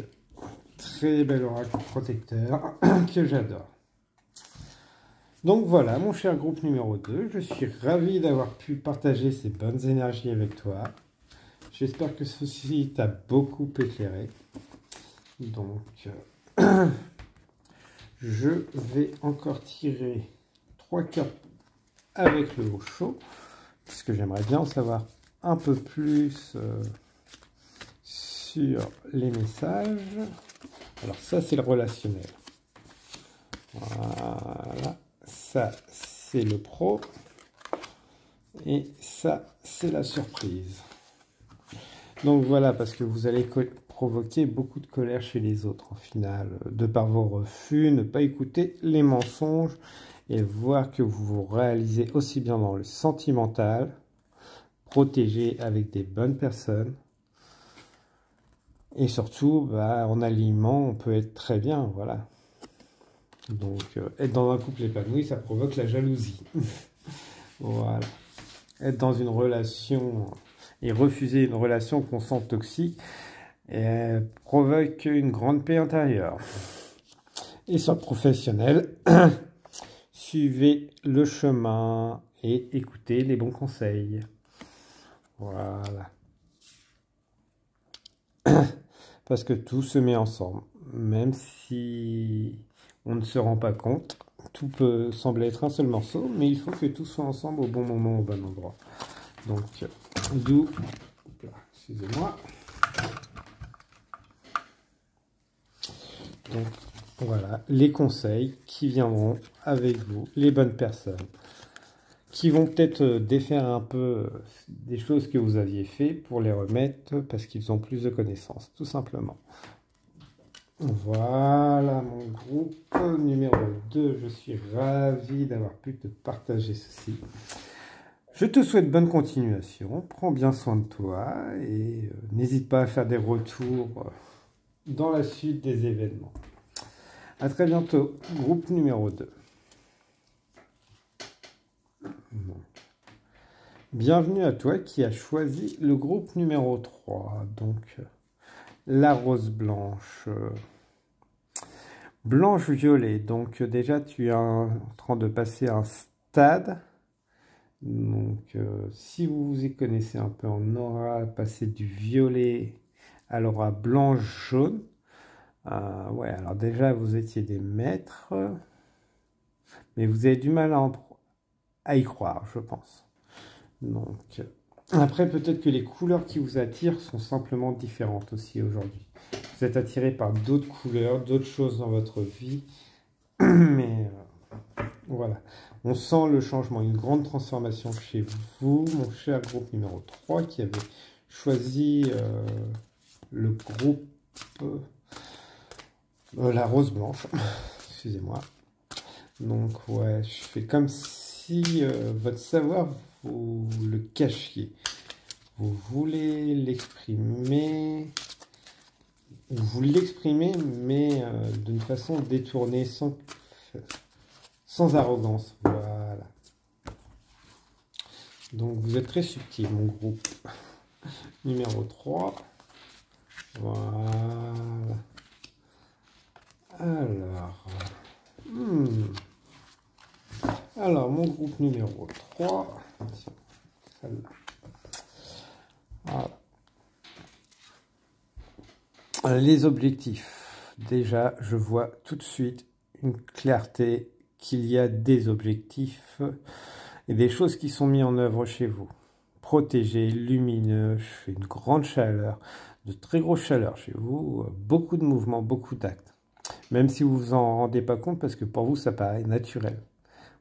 Speaker 1: très bel oracle protecteur que j'adore. Donc voilà, mon cher groupe numéro 2, je suis ravi d'avoir pu partager ces bonnes énergies avec toi. J'espère que ceci t'a beaucoup éclairé. Donc, je vais encore tirer 3 cartes avec le haut chaud, parce que j'aimerais bien en savoir un peu plus sur les messages. Alors ça, c'est le relationnel. Voilà. Ça, c'est le pro. Et ça, c'est la surprise. Donc voilà, parce que vous allez provoquer beaucoup de colère chez les autres, en final, de par vos refus, ne pas écouter les mensonges et voir que vous vous réalisez aussi bien dans le sentimental, protégé avec des bonnes personnes. Et surtout, bah, en aliment, on peut être très bien, voilà. Donc, être dans un couple épanoui, ça provoque la jalousie. Voilà. Être dans une relation et refuser une relation qu'on sent toxique provoque une grande paix intérieure. Et sur le professionnel, suivez le chemin et écoutez les bons conseils. Voilà. Parce que tout se met ensemble. Même si on ne se rend pas compte, tout peut sembler être un seul morceau, mais il faut que tout soit ensemble au bon moment, au bon endroit. Donc, d'où, excusez-moi. Donc, voilà, les conseils qui viendront avec vous, les bonnes personnes, qui vont peut-être défaire un peu des choses que vous aviez fait pour les remettre parce qu'ils ont plus de connaissances, tout simplement. Voilà mon groupe numéro 2, je suis ravi d'avoir pu te partager ceci. Je te souhaite bonne continuation, prends bien soin de toi et n'hésite pas à faire des retours dans la suite des événements. À très bientôt, groupe numéro 2. Bienvenue à toi qui as choisi le groupe numéro 3, donc la rose blanche. Blanche-violet, donc déjà tu es en train de passer un stade. Donc si vous vous y connaissez un peu en aura, passer du violet à l'aura blanche-jaune. Ouais, alors déjà vous étiez des maîtres, mais vous avez du mal à y croire, je pense. Donc après peut-être que les couleurs qui vous attirent sont simplement différentes aussi aujourd'hui. Vous êtes attiré par d'autres couleurs, d'autres choses dans votre vie. Mais voilà, on sent le changement, une grande transformation chez vous, mon cher groupe numéro 3, qui avait choisi le groupe la rose blanche. Excusez-moi. Donc ouais, je fais comme si votre savoir, vous le cachiez. Vous voulez l'exprimer... Vous l'exprimez, mais d'une façon détournée, sans arrogance. Voilà. Donc vous êtes très subtil, mon groupe. Numéro 3. Voilà. Alors, mon groupe numéro 3. Celle-là. Voilà. Les objectifs. Déjà, je vois tout de suite une clarté qu'il y a des objectifs et des choses qui sont mises en œuvre chez vous. Protégé, lumineux, je fais une grande chaleur, de très grosse chaleur chez vous, beaucoup de mouvements, beaucoup d'actes. Même si vous vous en rendez pas compte parce que pour vous, ça paraît naturel.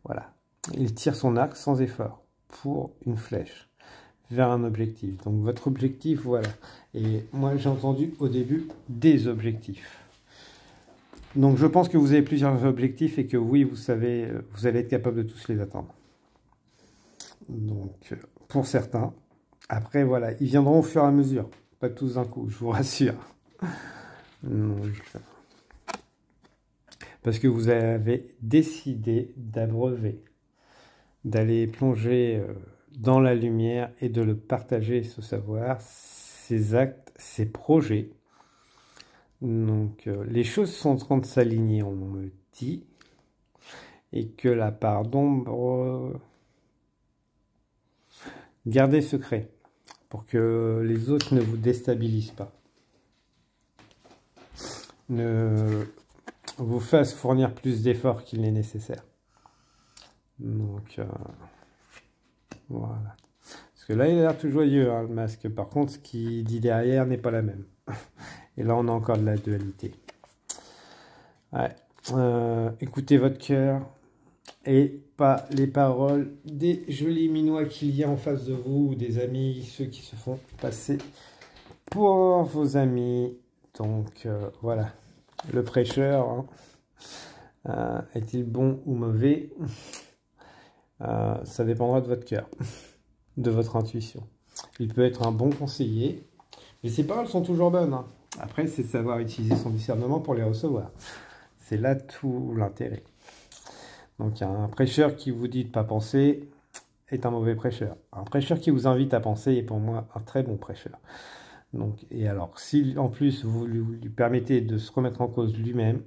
Speaker 1: Voilà. Il tire son arc sans effort pour une flèche vers un objectif. Donc votre objectif, voilà. Et moi, j'ai entendu au début des objectifs. Donc je pense que vous avez plusieurs objectifs et que oui, vous savez, vous allez être capable de tous les atteindre. Donc pour certains, après voilà, ils viendront au fur et à mesure. pas tous d'un coup, je vous rassure. Donc, parce que vous avez décidé d'abreuver, d'aller plonger dans la lumière et de le partager, ce savoir, ses actes, ses projets. Donc, les choses sont en train de s'aligner, on me dit, et que la part d'ombre, gardez secret, pour que les autres ne vous déstabilisent pas, ne vous fassent fournir plus d'efforts qu'il n'est nécessaire. Donc, voilà. Parce que là, il a l'air tout joyeux, hein, le masque. Par contre, ce qu'il dit derrière n'est pas la même. Et là, on a encore de la dualité. Ouais. Écoutez votre cœur et pas les paroles des jolis minois qu'il y a en face de vous, ou des amis, ceux qui se font passer pour vos amis. Donc, voilà. Le prêcheur, hein, est-il bon ou mauvais? Ça dépendra de votre cœur, de votre intuition. Il peut être un bon conseiller, mais ses paroles sont toujours bonnes, hein. Après, c'est de savoir utiliser son discernement pour les recevoir. C'est là tout l'intérêt. Donc, un prêcheur qui vous dit de ne pas penser est un mauvais prêcheur. Un prêcheur qui vous invite à penser est pour moi un très bon prêcheur. Donc, et alors, si en plus vous lui permettez de se remettre en cause lui-même,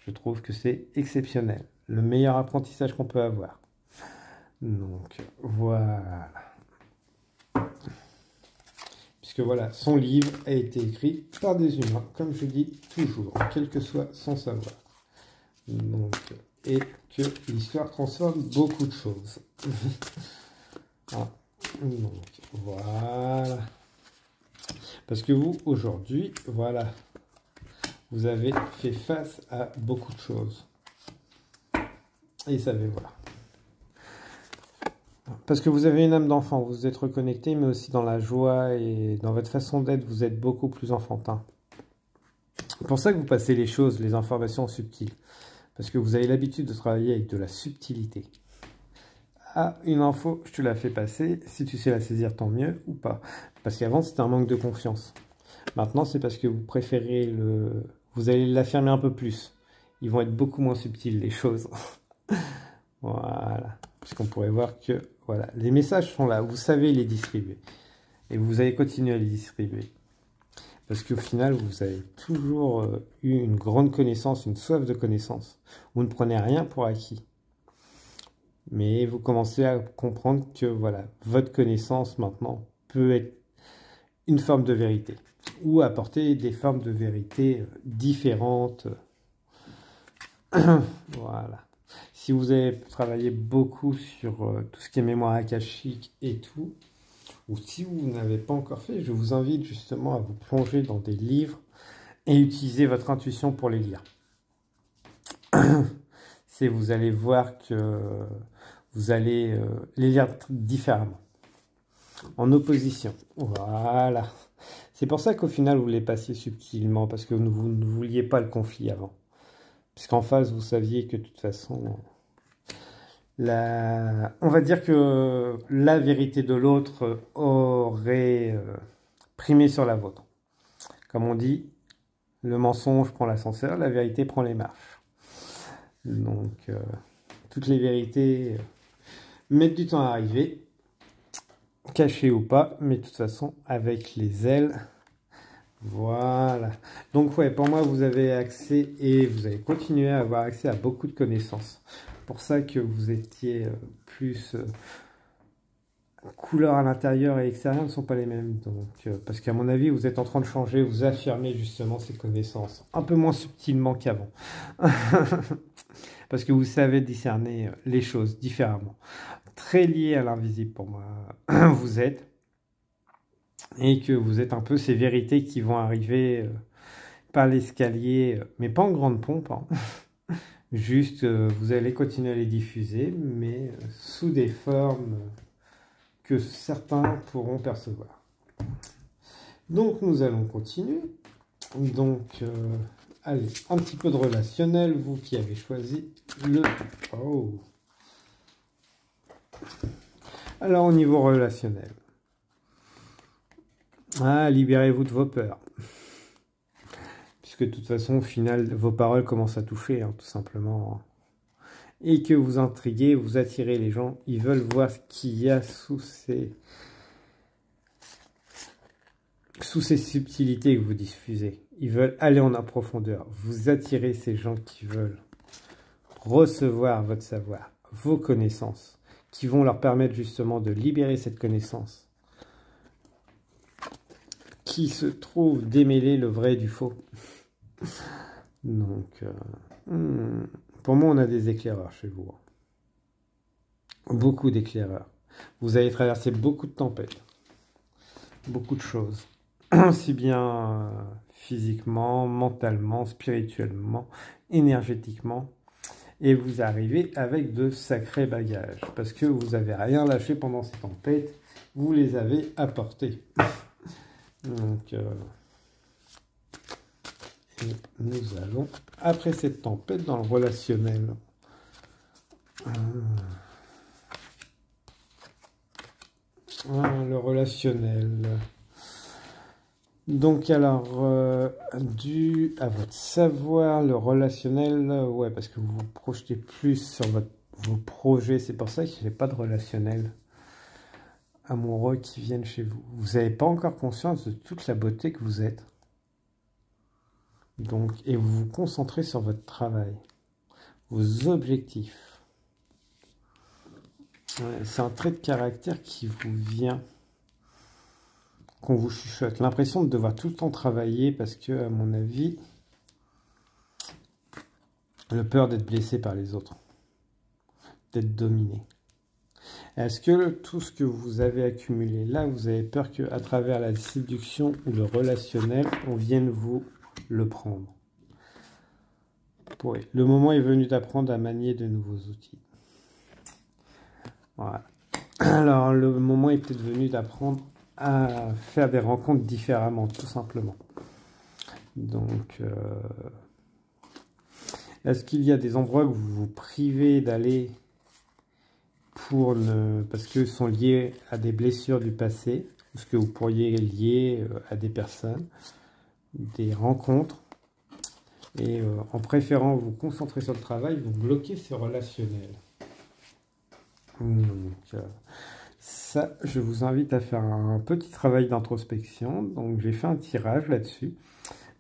Speaker 1: je trouve que c'est exceptionnel. Le meilleur apprentissage qu'on peut avoir. Donc, voilà. Puisque voilà, son livre a été écrit par des humains, comme je dis toujours, quel que soit son savoir. Donc, et que l'histoire transforme beaucoup de choses. Ah, donc, voilà. Parce que vous, aujourd'hui, voilà, vous avez fait face à beaucoup de choses. Et savez, voilà. Parce que vous avez une âme d'enfant, vous êtes reconnecté, mais aussi dans la joie et dans votre façon d'être, vous êtes beaucoup plus enfantin. C'est pour ça que vous passez les choses, les informations subtiles. Parce que vous avez l'habitude de travailler avec de la subtilité. Ah, une info, je te la fais passer. Si tu sais la saisir, tant mieux ou pas. Parce qu'avant, c'était un manque de confiance. Maintenant, c'est parce que vous préférez le... Vous allez l'affirmer un peu plus. Ils vont être beaucoup moins subtils, les choses. Voilà. Puisqu'on pourrait voir que... Voilà, les messages sont là. Vous savez les distribuer. Et vous allez continuer à les distribuer. Parce qu'au final, vous avez toujours eu une grande connaissance, une soif de connaissance. Vous ne prenez rien pour acquis. Mais vous commencez à comprendre que voilà, votre connaissance maintenant peut être une forme de vérité. Ou apporter des formes de vérité différentes. Voilà. Si vous avez travaillé beaucoup sur tout ce qui est mémoire akashique et tout, ou si vous n'avez pas encore fait, je vous invite justement à vous plonger dans des livres et utiliser votre intuition pour les lire. C'est vous allez voir que vous allez les lire différemment, en opposition. Voilà. C'est pour ça qu'au final, vous les passiez subtilement, parce que vous ne vouliez pas le conflit avant. Puisqu'en face, vous saviez que de toute façon... On va dire que la vérité de l'autre aurait primé sur la vôtre. Comme on dit, le mensonge prend l'ascenseur, la vérité prend les marches. Donc, toutes les vérités mettent du temps à arriver, cachées ou pas, mais de toute façon, avec les ailes, voilà. Donc, ouais, pour moi, vous avez accès et vous allez continuer à avoir accès à beaucoup de connaissances. Pour ça que vous étiez plus couleurs à l'intérieur et extérieur ne sont pas les mêmes. Donc, parce qu'à mon avis, vous êtes en train de changer, vous affirmez justement ces connaissances un peu moins subtilement qu'avant. Parce que vous savez discerner les choses différemment. Très lié à l'invisible pour moi, vous êtes. Et que vous êtes un peu ces vérités qui vont arriver par l'escalier, mais pas en grande pompe, hein. Juste, vous allez continuer à les diffuser, mais sous des formes que certains pourront percevoir. Donc, nous allons continuer. Donc, allez, un petit peu de relationnel, vous qui avez choisi le... Oh. Alors, au niveau relationnel. Ah, libérez-vous de vos peurs. Puisque de toute façon, au final, vos paroles commencent à toucher, hein, tout simplement. Et que vous intriguez, vous attirez les gens. Ils veulent voir ce qu'il y a sous ces subtilités que vous diffusez. Ils veulent aller en profondeur. Vous attirez ces gens qui veulent recevoir votre savoir, vos connaissances, qui vont leur permettre justement de libérer cette connaissance, qui se trouve démêler le vrai du faux. Donc, pour moi, on a des éclaireurs chez vous. Beaucoup d'éclaireurs. Vous avez traversé beaucoup de tempêtes, beaucoup de choses. Aussi bien physiquement, mentalement, spirituellement, énergétiquement. Et vous arrivez avec de sacrés bagages. Parce que vous n'avez rien lâché pendant ces tempêtes. Vous les avez apportés. Donc, nous allons, après cette tempête, dans le relationnel. Le relationnel. Donc alors, dû à votre savoir, le relationnel, ouais, parce que vous vous projetez plus sur vos projets, c'est pour ça qu'il n'y a pas de relationnel amoureux qui viennent chez vous. Vous n'avez pas encore conscience de toute la beauté que vous êtes. Donc, et vous vous concentrez sur votre travail, vos objectifs. Ouais, c'est un trait de caractère qui vous vient, qu'on vous chuchote. L'impression de devoir tout le temps travailler parce que, à mon avis, le peur d'être blessé par les autres, d'être dominé. Est-ce que tout ce que vous avez accumulé là, vous avez peur qu'à travers la séduction ou le relationnel, on vienne vous le prendre? Oui, le moment est venu d'apprendre à manier de nouveaux outils. Voilà. Alors, le moment est peut-être venu d'apprendre à faire des rencontres différemment, tout simplement. Donc, est-ce qu'il y a des endroits où vous vous privez d'aller parce qu'ils sont liés à des blessures du passé, ou ce que vous pourriez lier à des personnes, des rencontres, et en préférant vous concentrer sur le travail, vous bloquez ce relationnel. Donc, ça, je vous invite à faire un petit travail d'introspection. Donc, j'ai fait un tirage là-dessus.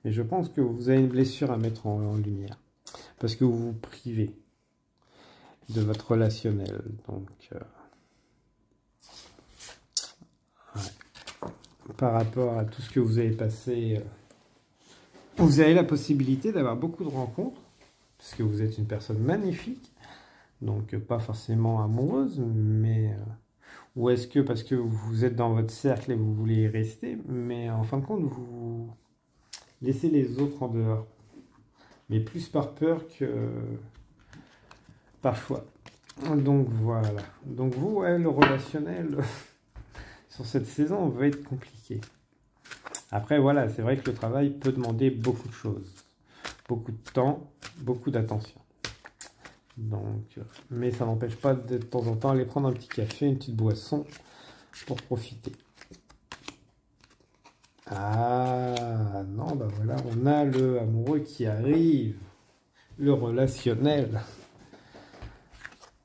Speaker 1: Mais je pense que vous avez une blessure à mettre en lumière. Parce que vous vous privez de votre relationnel. Donc, ouais. Par rapport à tout ce que vous avez passé, vous avez la possibilité d'avoir beaucoup de rencontres. Parce que vous êtes une personne magnifique. Donc, pas forcément amoureuse, mais... ou est-ce que parce que vous êtes dans votre cercle et vous voulez y rester, mais en fin de compte, vous laissez les autres en dehors. Mais plus par peur que par choix. Donc, voilà. Donc, vous, ouais, le relationnel, sur cette saison, va être compliqué. Après, voilà, c'est vrai que le travail peut demander beaucoup de choses. Beaucoup de temps, beaucoup d'attention. Donc, mais ça n'empêche pas de temps en temps aller prendre un petit café, une petite boisson pour profiter. Ah non, bah voilà, on a le amoureux qui arrive, le relationnel.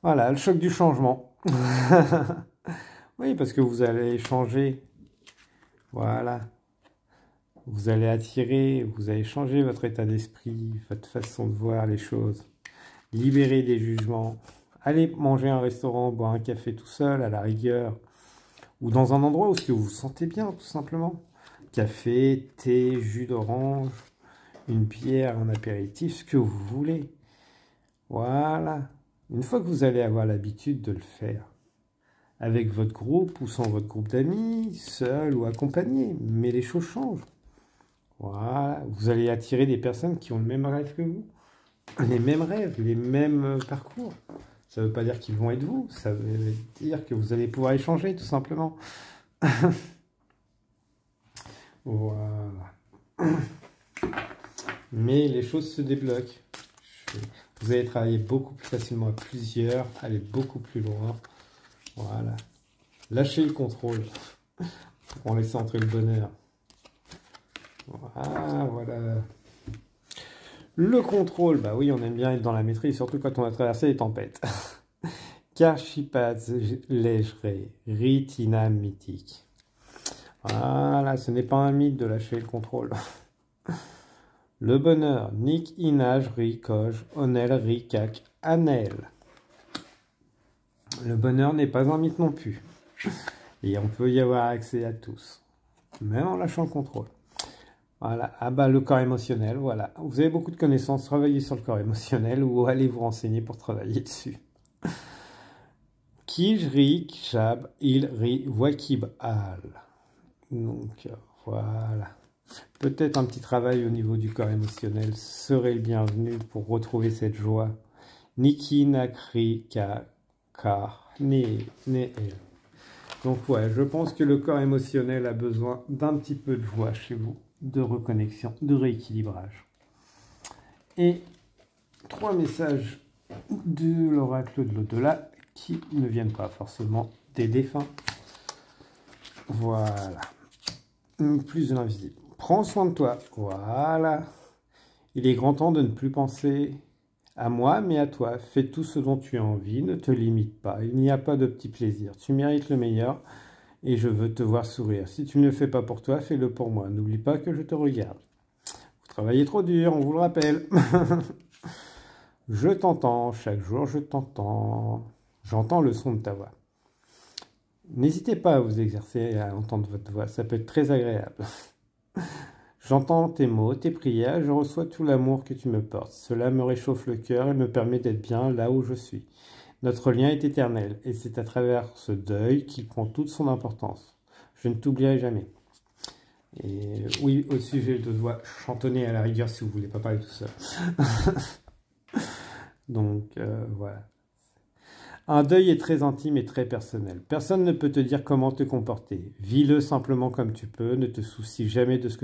Speaker 1: Voilà, le choc du changement. Oui, parce que vous allez changer. Voilà. Vous allez attirer, vous allez changer votre état d'esprit, votre façon de voir les choses. Libérer des jugements, aller manger à un restaurant, boire un café tout seul à la rigueur, ou dans un endroit où vous vous sentez bien tout simplement. Café, thé, jus d'orange, une bière, un apéritif, ce que vous voulez. Voilà. Une fois que vous allez avoir l'habitude de le faire, avec votre groupe ou sans votre groupe d'amis, seul ou accompagné, mais les choses changent. Voilà. Vous allez attirer des personnes qui ont le même rêve que vous. Les mêmes rêves, les mêmes parcours. Ça ne veut pas dire qu'ils vont être vous, ça veut dire que vous allez pouvoir échanger tout simplement. Voilà. Mais les choses se débloquent. Vous allez travailler beaucoup plus facilement à plusieurs, aller beaucoup plus loin. Voilà. Lâchez le contrôle pour en laisser entrer le bonheur. Voilà. Le contrôle, bah oui, on aime bien être dans la maîtrise, surtout quand on a traversé les tempêtes. Karchipads légeré, Ritina mythique. Voilà, ce n'est pas un mythe de lâcher le contrôle. Le bonheur, Nick, Inage, Ricoj, Onel, Rikak, Anel. Le bonheur n'est pas un mythe non plus. Et on peut y avoir accès à tous, même en lâchant le contrôle. Voilà, ah bah le corps émotionnel, voilà. Vous avez beaucoup de connaissances, travaillez sur le corps émotionnel ou allez vous renseigner pour travailler dessus. Kij, Ri, Kshab, Il, Ri, Wakib, Al. Donc voilà. Peut-être un petit travail au niveau du corps émotionnel serait le bienvenu pour retrouver cette joie. Niki, Nakri, Ka, Ka, Ne, El. Donc ouais, je pense que le corps émotionnel a besoin d'un petit peu de joie chez vous, de reconnexion, de rééquilibrage. Et 3 messages de l'oracle de l'au-delà qui ne viennent pas forcément des défunts. Voilà. Plus de l'invisible. Prends soin de toi. Voilà. Il est grand temps de ne plus penser à moi, mais à toi. Fais tout ce dont tu as envie. Ne te limite pas. Il n'y a pas de petits plaisirs. Tu mérites le meilleur et je veux te voir sourire. Si tu ne le fais pas pour toi, fais-le pour moi. N'oublie pas que je te regarde. Vous travaillez trop dur, on vous le rappelle. Je t'entends. Chaque jour, je t'entends. J'entends le son de ta voix. N'hésitez pas à vous exercer à entendre votre voix. Ça peut être très agréable. J'entends tes mots, tes prières, je reçois tout l'amour que tu me portes. Cela me réchauffe le cœur et me permet d'être bien là où je suis. Notre lien est éternel et c'est à travers ce deuil qu'il prend toute son importance. Je ne t'oublierai jamais. Et oui, au sujet de voix, chantonnez à la rigueur si vous ne voulez pas parler tout seul. Donc voilà. Un deuil est très intime et très personnel. Personne ne peut te dire comment te comporter. Vis-le simplement comme tu peux. Ne te soucie jamais de ce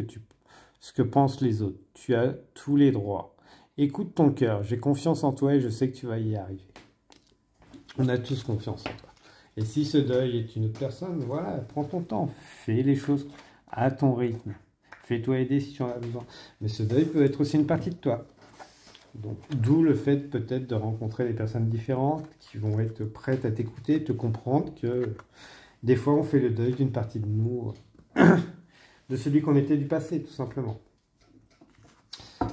Speaker 1: que pensent les autres. Tu as tous les droits. Écoute ton cœur. J'ai confiance en toi et je sais que tu vas y arriver. On a tous confiance en toi. Et si ce deuil est une autre personne, voilà, prends ton temps. Fais les choses à ton rythme. Fais-toi aider si tu en as besoin. Mais ce deuil peut être aussi une partie de toi. Donc, d'où le fait peut-être de rencontrer des personnes différentes qui vont être prêtes à t'écouter, te comprendre que des fois on fait le deuil d'une partie de nous, de celui qu'on était du passé tout simplement.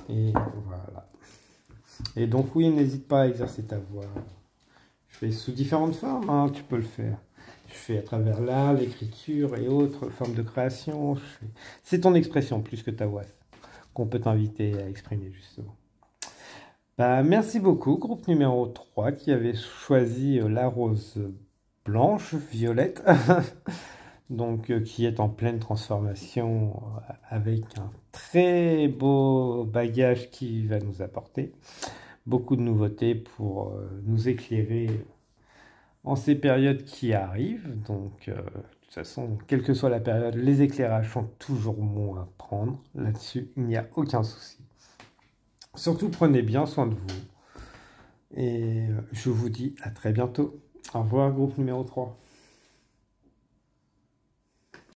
Speaker 1: Et voilà. Et donc oui, n'hésite pas à exercer ta voix. Je fais sous différentes formes, hein, tu peux le faire. Je fais à travers l'art, l'écriture et autres formes de création. C'est ton expression plus que ta voix qu'on peut t'inviter à exprimer justement. Bah, merci beaucoup, groupe numéro 3 qui avait choisi la rose blanche, violette, donc qui est en pleine transformation avec un très beau bagage qui va nous apporter beaucoup de nouveautés pour nous éclairer en ces périodes qui arrivent. Donc, de toute façon, quelle que soit la période, les éclairages sont toujours bons à prendre. Là-dessus, il n'y a aucun souci. Surtout, prenez bien soin de vous. Et je vous dis à très bientôt. Au revoir, groupe numéro 3.